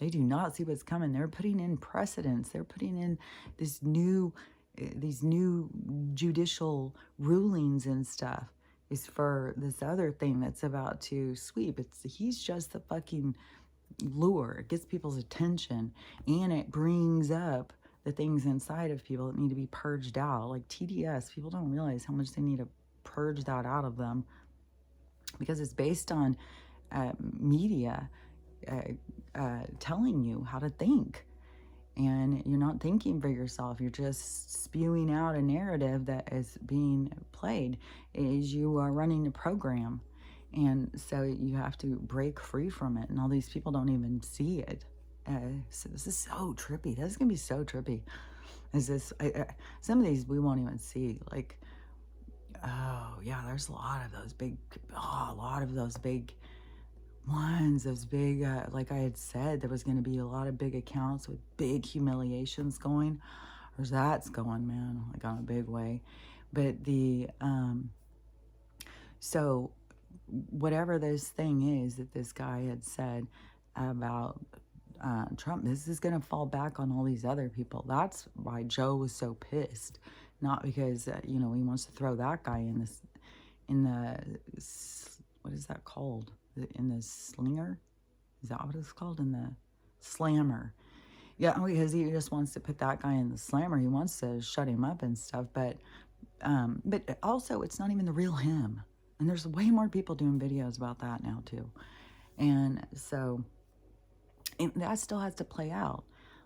They do not see what's coming. They're putting in precedents. They're putting in these new judicial rulings and stuff. Is for this other thing that's about to sweep. He's just the fucking lure. It gets people's attention, and it brings up the things inside of people that need to be purged out. Like TDS, people don't realize how much they need to purge that out of them, because it's based on media telling you how to think. And you're not thinking for yourself. You're just spewing out a narrative that is being played as you are running a program. And so you have to break free from it. And all these people don't even see it. So this is so trippy. This is gonna be so trippy. Is this? Some of these we won't even see. Like, oh yeah, there's a lot of those big, a lot of those big ones. Those big, like I had said, there was going to be a lot of big accounts with big humiliations going. Or that's going, man, like on a big way. But so whatever this thing is that this guy had said about Trump, this is going to fall back on all these other people. That's why Joe was so pissed, not because he wants to throw that guy in the what is that called? In the slinger? Is that what it's called? In the slammer? Yeah, because he just wants to put that guy in the slammer. He wants to shut him up and stuff. But also, it's not even the real him. And there's way more people doing videos about that now too. And so that still has to play out.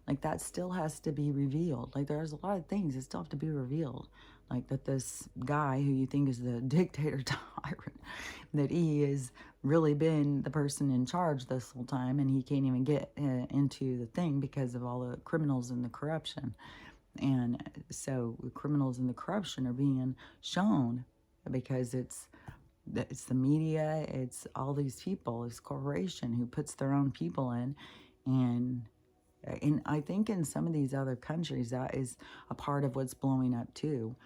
Like that still has to be revealed. Like there's a lot of things that still have to be revealed. Like that this guy who you think is the dictator tyrant, that he has really been the person in charge this whole time, and he can't even get into the thing because of all the criminals and the corruption. And so the criminals and the corruption are being shown because it's the media, it's all these people, this corporation who puts their own people in. And I think in some of these other countries, that is a part of what's blowing up too,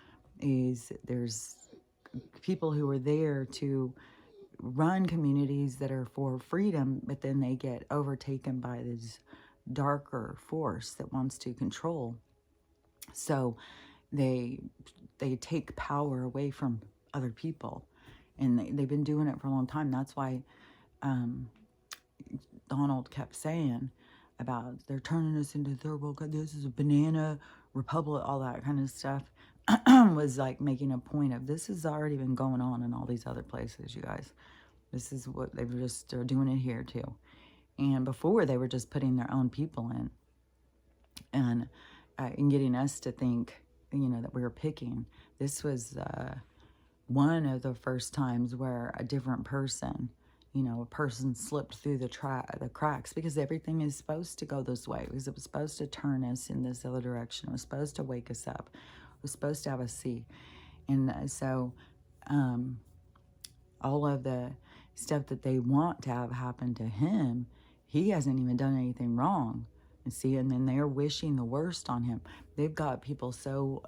is there's people who are there to run communities that are for freedom, but then they get overtaken by this darker force that wants to control. So they take power away from other people, and they've been doing it for a long time. That's why Donald kept saying about they're turning us into third world. This is a banana republic, all that kind of stuff. Was like making a point of this has already been going on in all these other places, you guys. This is what they're doing it here too. And before they were just putting their own people in and getting us to think, that we were picking. This was one of the first times where a different person, a person slipped through the cracks, because everything is supposed to go this way, because it was supposed to turn us in this other direction. It was supposed to wake us up. It was supposed to have us see. And so all of the stuff that they want to have happen to him, he hasn't even done anything wrong. And see, and then they're wishing the worst on him. They've got people so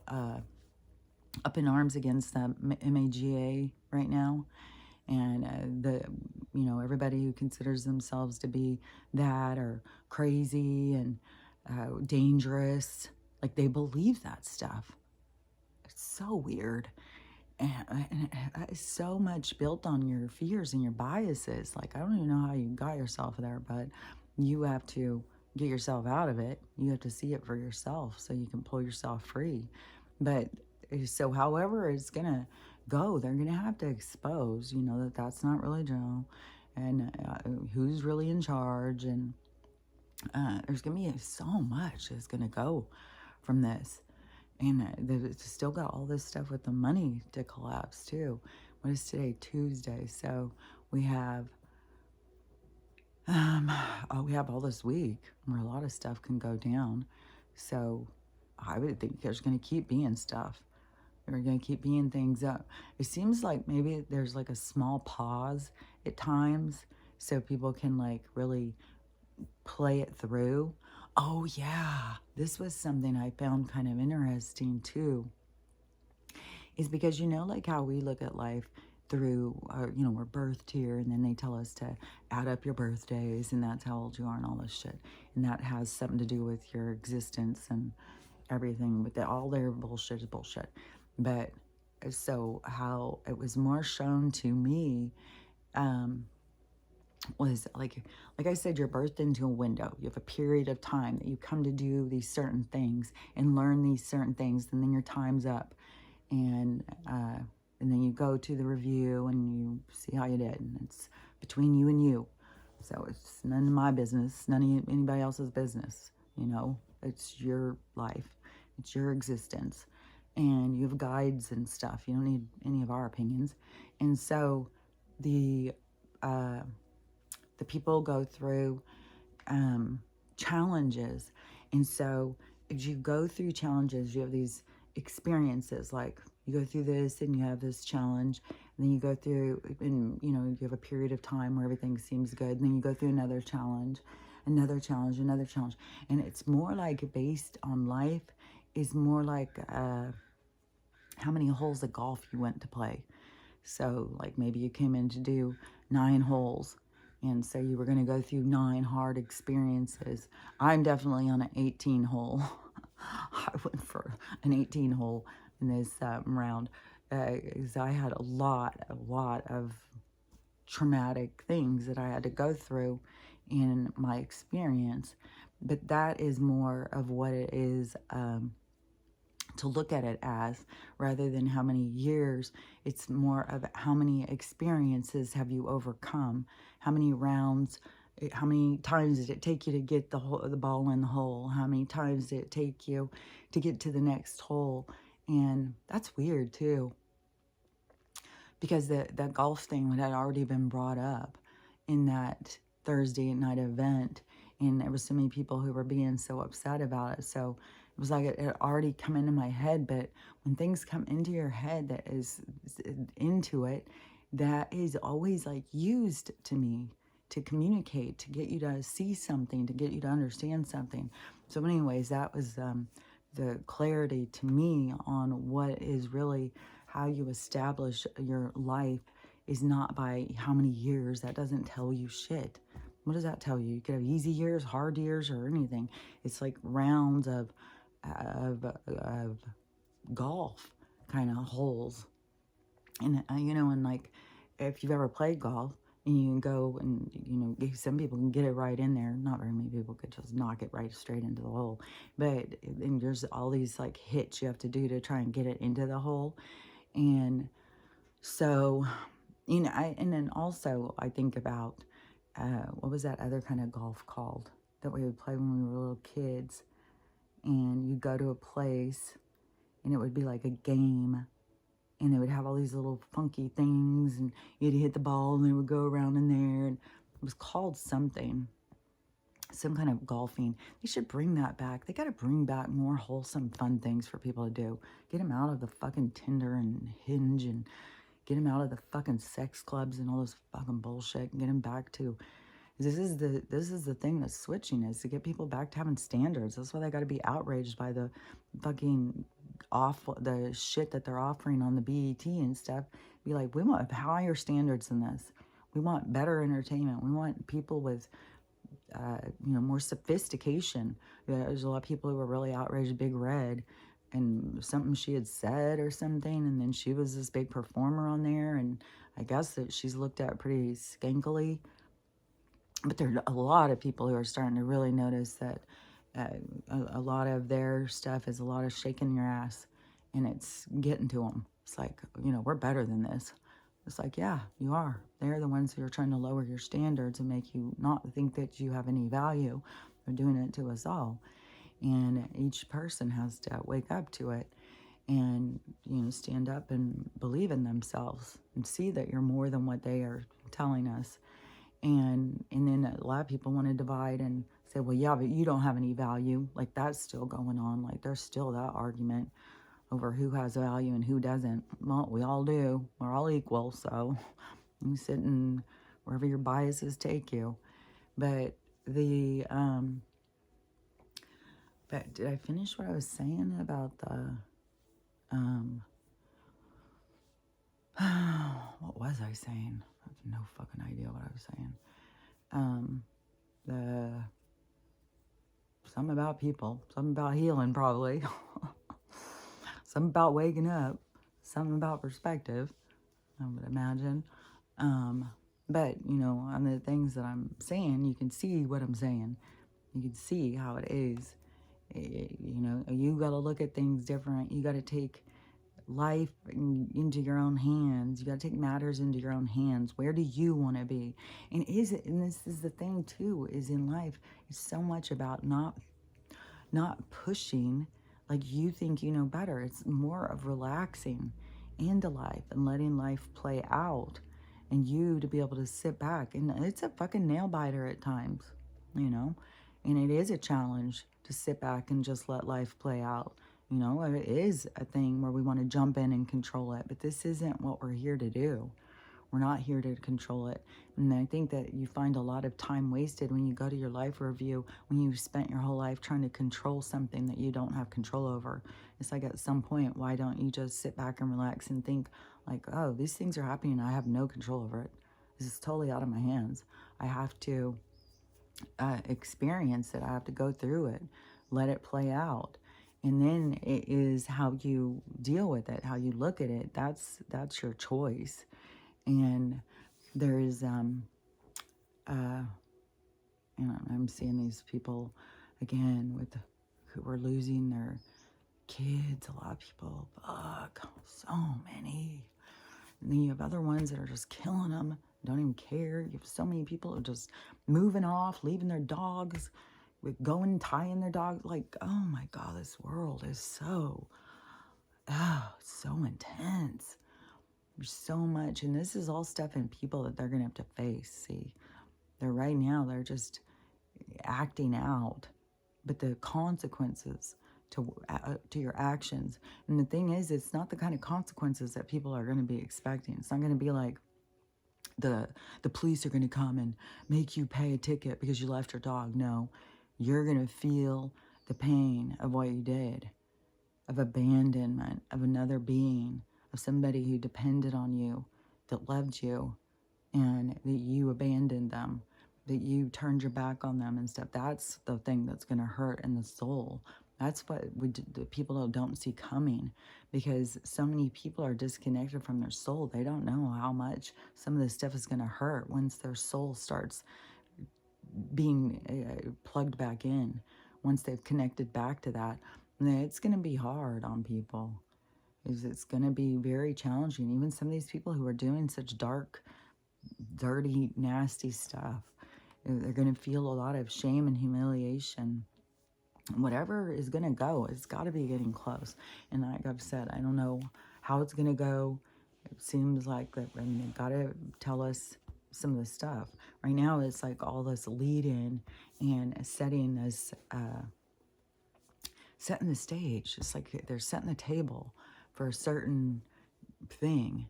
up in arms against the MAGA right now, and everybody who considers themselves to be that or crazy and dangerous, like they believe that stuff. It's so weird. And it's so much built on your fears and your biases. Like, I don't even know how you got yourself there, but you have to get yourself out of it. You have to see it for yourself so you can pull yourself free. But so however it's going to go, they're going to have to expose, that that's not really Joe, and who's really in charge. And there's going to be so much that's going to go from this. And they've still got all this stuff with the money to collapse too. What is today? Tuesday. So we have all this week where a lot of stuff can go down. So I would think there's going to keep being stuff. There's going to keep being things up. It seems like maybe there's like a small pause at times so people can like really play it through. Oh yeah, this was something I found kind of interesting too, is because like how we look at life through we're birthed here, and then they tell us to add up your birthdays, and that's how old you are and all this shit, and that has something to do with your existence and everything. But all their bullshit is bullshit. But so how it was more shown to me was like I said, you're birthed into a window. You have a period of time that you come to do these certain things and learn these certain things, and then your time's up, and then you go to the review and you see how you did, and it's between you and you. So it's none of my business, none of anybody else's business. It's your life, it's your existence, and you have guides and stuff. You don't need any of our opinions. And so the people go through challenges. And so as you go through challenges, you have these experiences, like you go through this and you have this challenge, and then you go through, and you have a period of time where everything seems good, and then you go through another challenge, another challenge, another challenge. And it's more like, based on life, is more like how many holes of golf you went to play. So like maybe you came in to do 9 holes, and so you were going to go through 9 hard experiences. I'm definitely on an 18 hole. I went for an 18 hole in this round, because I had a lot of traumatic things that I had to go through in my experience. But that is more of what it is, to look at it as, rather than how many years. It's more of how many experiences have you overcome, how many rounds, how many times did it take you to get the ball in the hole, how many times did it take you to get to the next hole. And that's weird too, because that golf thing had already been brought up in that Thursday night event, and there was so many people who were being so upset about it. So it was like it had already come into my head. But when things come into your head that is into it, that is always like used to me to communicate, to get you to see something, to get you to understand something. So anyways, that was the clarity to me on what is really how you establish your life, is not by how many years. That doesn't tell you shit. What does that tell you? You could have easy years, hard years, or anything. It's like rounds of golf kind of holes. And and like, if you've ever played golf, and you can go and some people can get it right in there. Not very many people could just knock it right straight into the hole. But and there's all these like hits you have to do to try and get it into the hole. And so, and then also I think about, what was that other kind of golf called that we would play when we were little kids? And you'd go to a place, and it would be like a game, and they would have all these little funky things, and you'd hit the ball, and it would go around in there, and it was called something, some kind of golfing. They should bring that back. They got to bring back more wholesome, fun things for people to do. Get them out of the fucking Tinder and Hinge, and get them out of the fucking sex clubs and all this fucking bullshit, and get them back to, this is the thing that's switching, is to get people back to having standards. That's why they got to be outraged by the fucking the shit that they're offering on the BET and stuff. Be like, we want higher standards than this. We want better entertainment. We want people with more sophistication. There's a lot of people who were really outraged Big Red and something she had said or something, and then she was this big performer on there, and I guess that she's looked at pretty skankily. But there are a lot of people who are starting to really notice that a lot of their stuff is a lot of shaking your ass, and it's getting to them. It's like, we're better than this. It's like, yeah, you are. They're the ones who are trying to lower your standards and make you not think that you have any value. They're doing it to us all. And each person has to wake up to it and, stand up and believe in themselves and see that you're more than what they are telling us. And then a lot of people want to divide and say, well, yeah, but you don't have any value. Like, that's still going on. Like, there's still that argument over who has value and who doesn't. Well, we all do. We're all equal. So you sit in wherever your biases take you. But but did I finish what I was saying about the, what was I saying? I have no fucking idea what I was saying. Something about people, something about healing, probably. Something about waking up, something about perspective, I would imagine. But, on the things that I'm saying, you can see what I'm saying. You can see how it is. You got to look at things different. You got to take life into your own hands. You got to take matters into your own hands. Where do you want to be? And this is the thing too, is in life, it's so much about not pushing like you think you know better. It's more of relaxing into life and letting life play out, and you to be able to sit back. And it's a fucking nail biter at times, And it is a challenge to sit back and just let life play out. You know, it is a thing where we want to jump in and control it, but this isn't what we're here to do. We're not here to control it. And I think that you find a lot of time wasted when you go to your life review, when you've spent your whole life trying to control something that you don't have control over. It's like at some point, why don't you just sit back and relax and think like, oh, these things are happening. I have no control over it. This is totally out of my hands. I have to experience it. I have to go through it, let it play out. And then it is how you deal with it, how you look at it. That's your choice. And there is, I'm seeing these people again who are losing their kids. A lot of people, fuck, so many. And then you have other ones that are just killing them, don't even care. You have so many people who are just moving off, leaving their dogs, with going tying their dogs. Like, oh my God, this world is so, so intense. There's so much, and this is all stuff and people that they're gonna have to face. See, they're just acting out, but the consequences to your actions. And the thing is, it's not the kind of consequences that people are going to be expecting. It's not going to be like the police are going to come and make you pay a ticket because you left your dog. No, you're going to feel the pain of what you did, of abandonment, of another being, of somebody who depended on you, that loved you, and that you abandoned them, that you turned your back on them and stuff. That's the thing that's going to hurt in the soul. That's what the people don't see coming, because so many people are disconnected from their soul. They don't know how much some of this stuff is going to hurt once their soul starts being plugged back in. Once they've connected back to that, it's going to be hard on people. It's going to be very challenging. Even some of these people who are doing such dark, dirty, nasty stuff, they're going to feel a lot of shame and humiliation. Whatever is going to go, it's got to be getting close. And like I've said, I don't know how it's going to go. It seems like that, and they got to tell us some of the stuff. Right now, it's like all this lead in and setting this, setting the stage. It's like they're setting the table for a certain thing.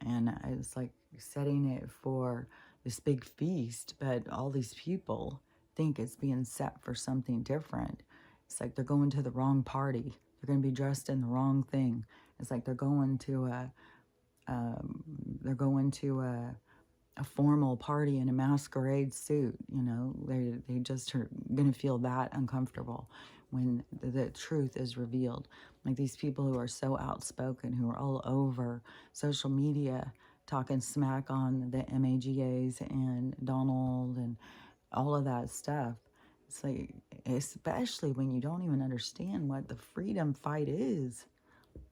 And it's like setting it for this big feast, but all these people think it's being set for something different. It's like they're going to the wrong party. They're going to be dressed in the wrong thing. It's like they're going to a formal party in a masquerade suit. You know, they just are going to feel that uncomfortable when the truth is revealed. Like these people who are so outspoken, who are all over social media talking smack on the MAGAs and Donald and all of that stuff. It's like, especially when you don't even understand what the freedom fight is,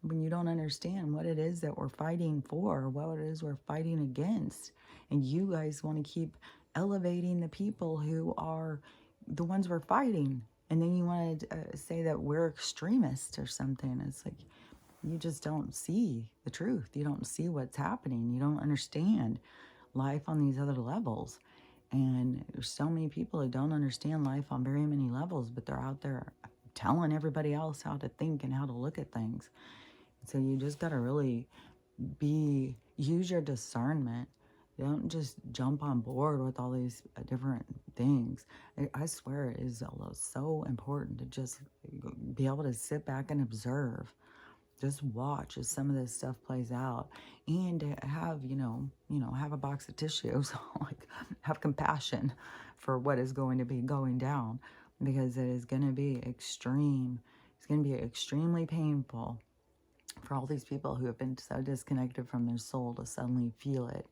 when you don't understand what it is that we're fighting for, what it is we're fighting against. And you guys want to keep elevating the people who are the ones we're fighting. And then you want to say that we're extremists or something. It's like, you just don't see the truth. You don't see what's happening. You don't understand life on these other levels. And there's so many people who don't understand life on very many levels, but they're out there telling everybody else how to think and how to look at things. So you just got to really use your discernment. Don't just jump on board with all these different things. I swear it is so important to just be able to sit back and observe. Just watch as some of this stuff plays out, and have, have a box of tissues, like have compassion for what is going to be going down, because it is going to be extreme. It's going to be extremely painful for all these people who have been so disconnected from their soul to suddenly feel it.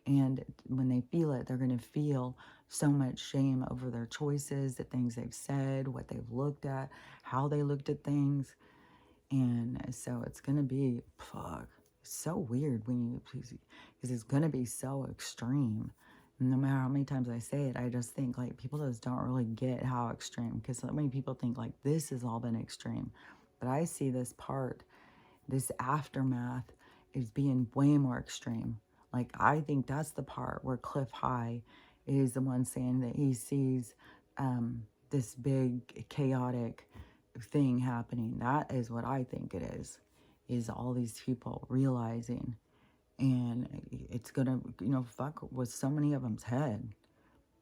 And when they feel it, they're going to feel so much shame over their choices, the things they've said, what they've looked at, how they looked at things. And so it's going to be, so weird because it's going to be so extreme. And no matter how many times I say it, I just think like people just don't really get how extreme, because so many people think like this has all been extreme. But I see this aftermath is being way more extreme. Like, I think that's the part where Cliff High is the one saying that he sees this big chaotic thing happening. That is what I think it is all these people realizing, and it's gonna, fuck with so many of them's head.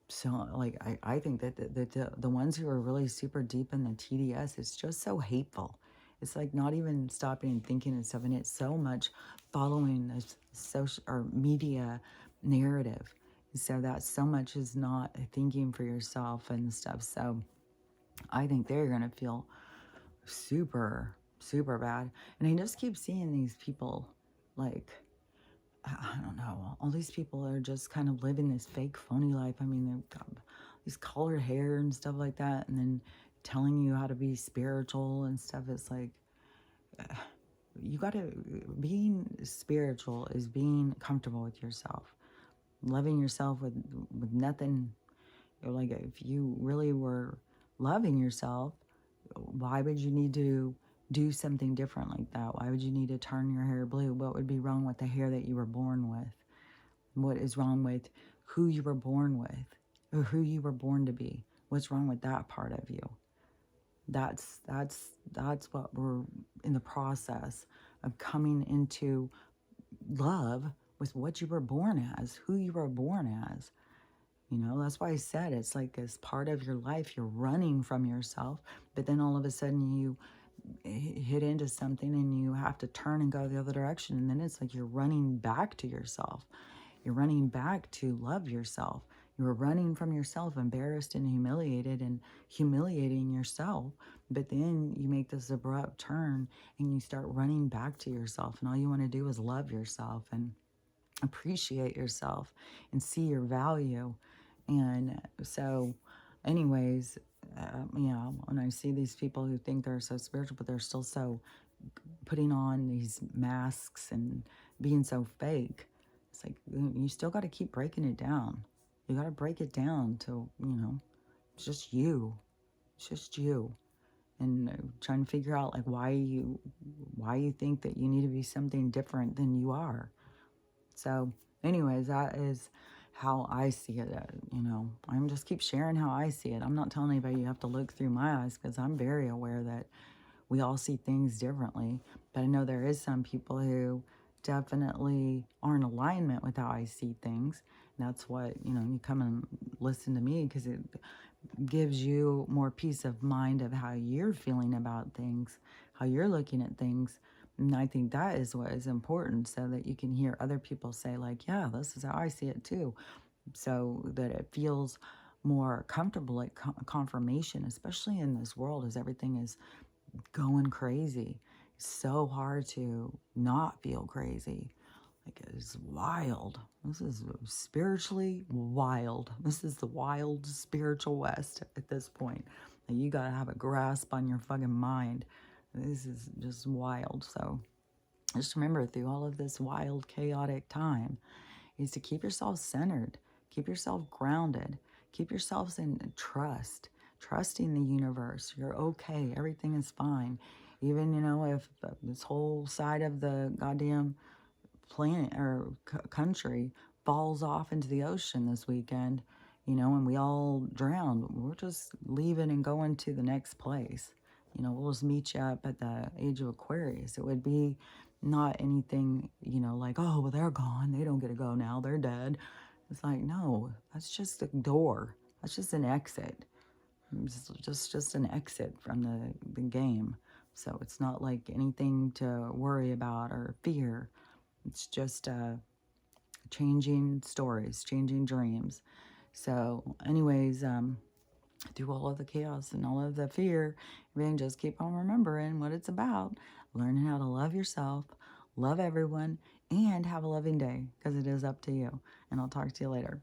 So, like, I think that the ones who are really super deep in the TDS is just so hateful. It's like not even stopping and thinking and stuff, and it's so much following this social or media narrative. So that so much is not thinking for yourself and stuff. So I think they're gonna feel super, super bad. And I just keep seeing these people, like, I don't know, all these people are just kind of living this fake, phony life. I mean, they've got these colored hair and stuff like that, and then telling you how to be spiritual and stuff. It's like, you gotta, being spiritual is being comfortable with yourself, loving yourself with nothing. Like, if you really were loving yourself, why would you need to do something different like that? Why would you need to turn your hair blue? What would be wrong with the hair that you were born with? What is wrong with who you were born with or who you were born to be? What's wrong with that part of you? That's what we're in the process of coming into love with what you were born as, who you were born as. That's why I said it's like as part of your life, you're running from yourself, but then all of a sudden you hit into something and you have to turn and go the other direction. And then it's like you're running back to yourself. You're running back to love yourself. You're running from yourself, embarrassed and humiliated and humiliating yourself. But then you make this abrupt turn and you start running back to yourself. And all you want to do is love yourself and appreciate yourself and see your value. And so, anyways, when I see these people who think they're so spiritual, but they're still so putting on these masks and being so fake, it's like you still got to keep breaking it down. You got to break it down to, it's just you. It's just you. And trying to figure out like why you think that you need to be something different than you are. So, anyways, that is how I see it. I'm just keep sharing how I see it. I'm not telling anybody you have to look through my eyes because I'm very aware that we all see things differently. But I know there is some people who definitely are in alignment with how I see things. And that's what, you come and listen to me because it gives you more peace of mind of how you're feeling about things, how you're looking at things. And I think that is what is important so that you can hear other people say, like, yeah, this is how I see it too. So that it feels more comfortable, like confirmation, especially in this world as everything is going crazy. It's so hard to not feel crazy. Like, it's wild. This is spiritually wild. This is the wild spiritual West at this point. Like, you gotta have a grasp on your fucking mind. This is just wild. So just remember, through all of this wild, chaotic time, is to keep yourself centered, keep yourself grounded, keep yourselves in trust, trusting the universe. You're okay. Everything is fine. Even, if this whole side of the goddamn planet or country falls off into the ocean this weekend, and we all drown, we're just leaving and going to the next place. We'll just meet you up at the age of Aquarius. It would be not anything, like, oh, well, they're gone. They don't get to go now. They're dead. It's like, no, that's just a door. That's just an exit. It's just an exit from the game. So it's not like anything to worry about or fear. It's just changing stories, changing dreams. So, anyways, through all of the chaos and all of the fear, everything, just keep on remembering what it's about. Learning how to love yourself, love everyone, and have a loving day because it is up to you. And I'll talk to you later.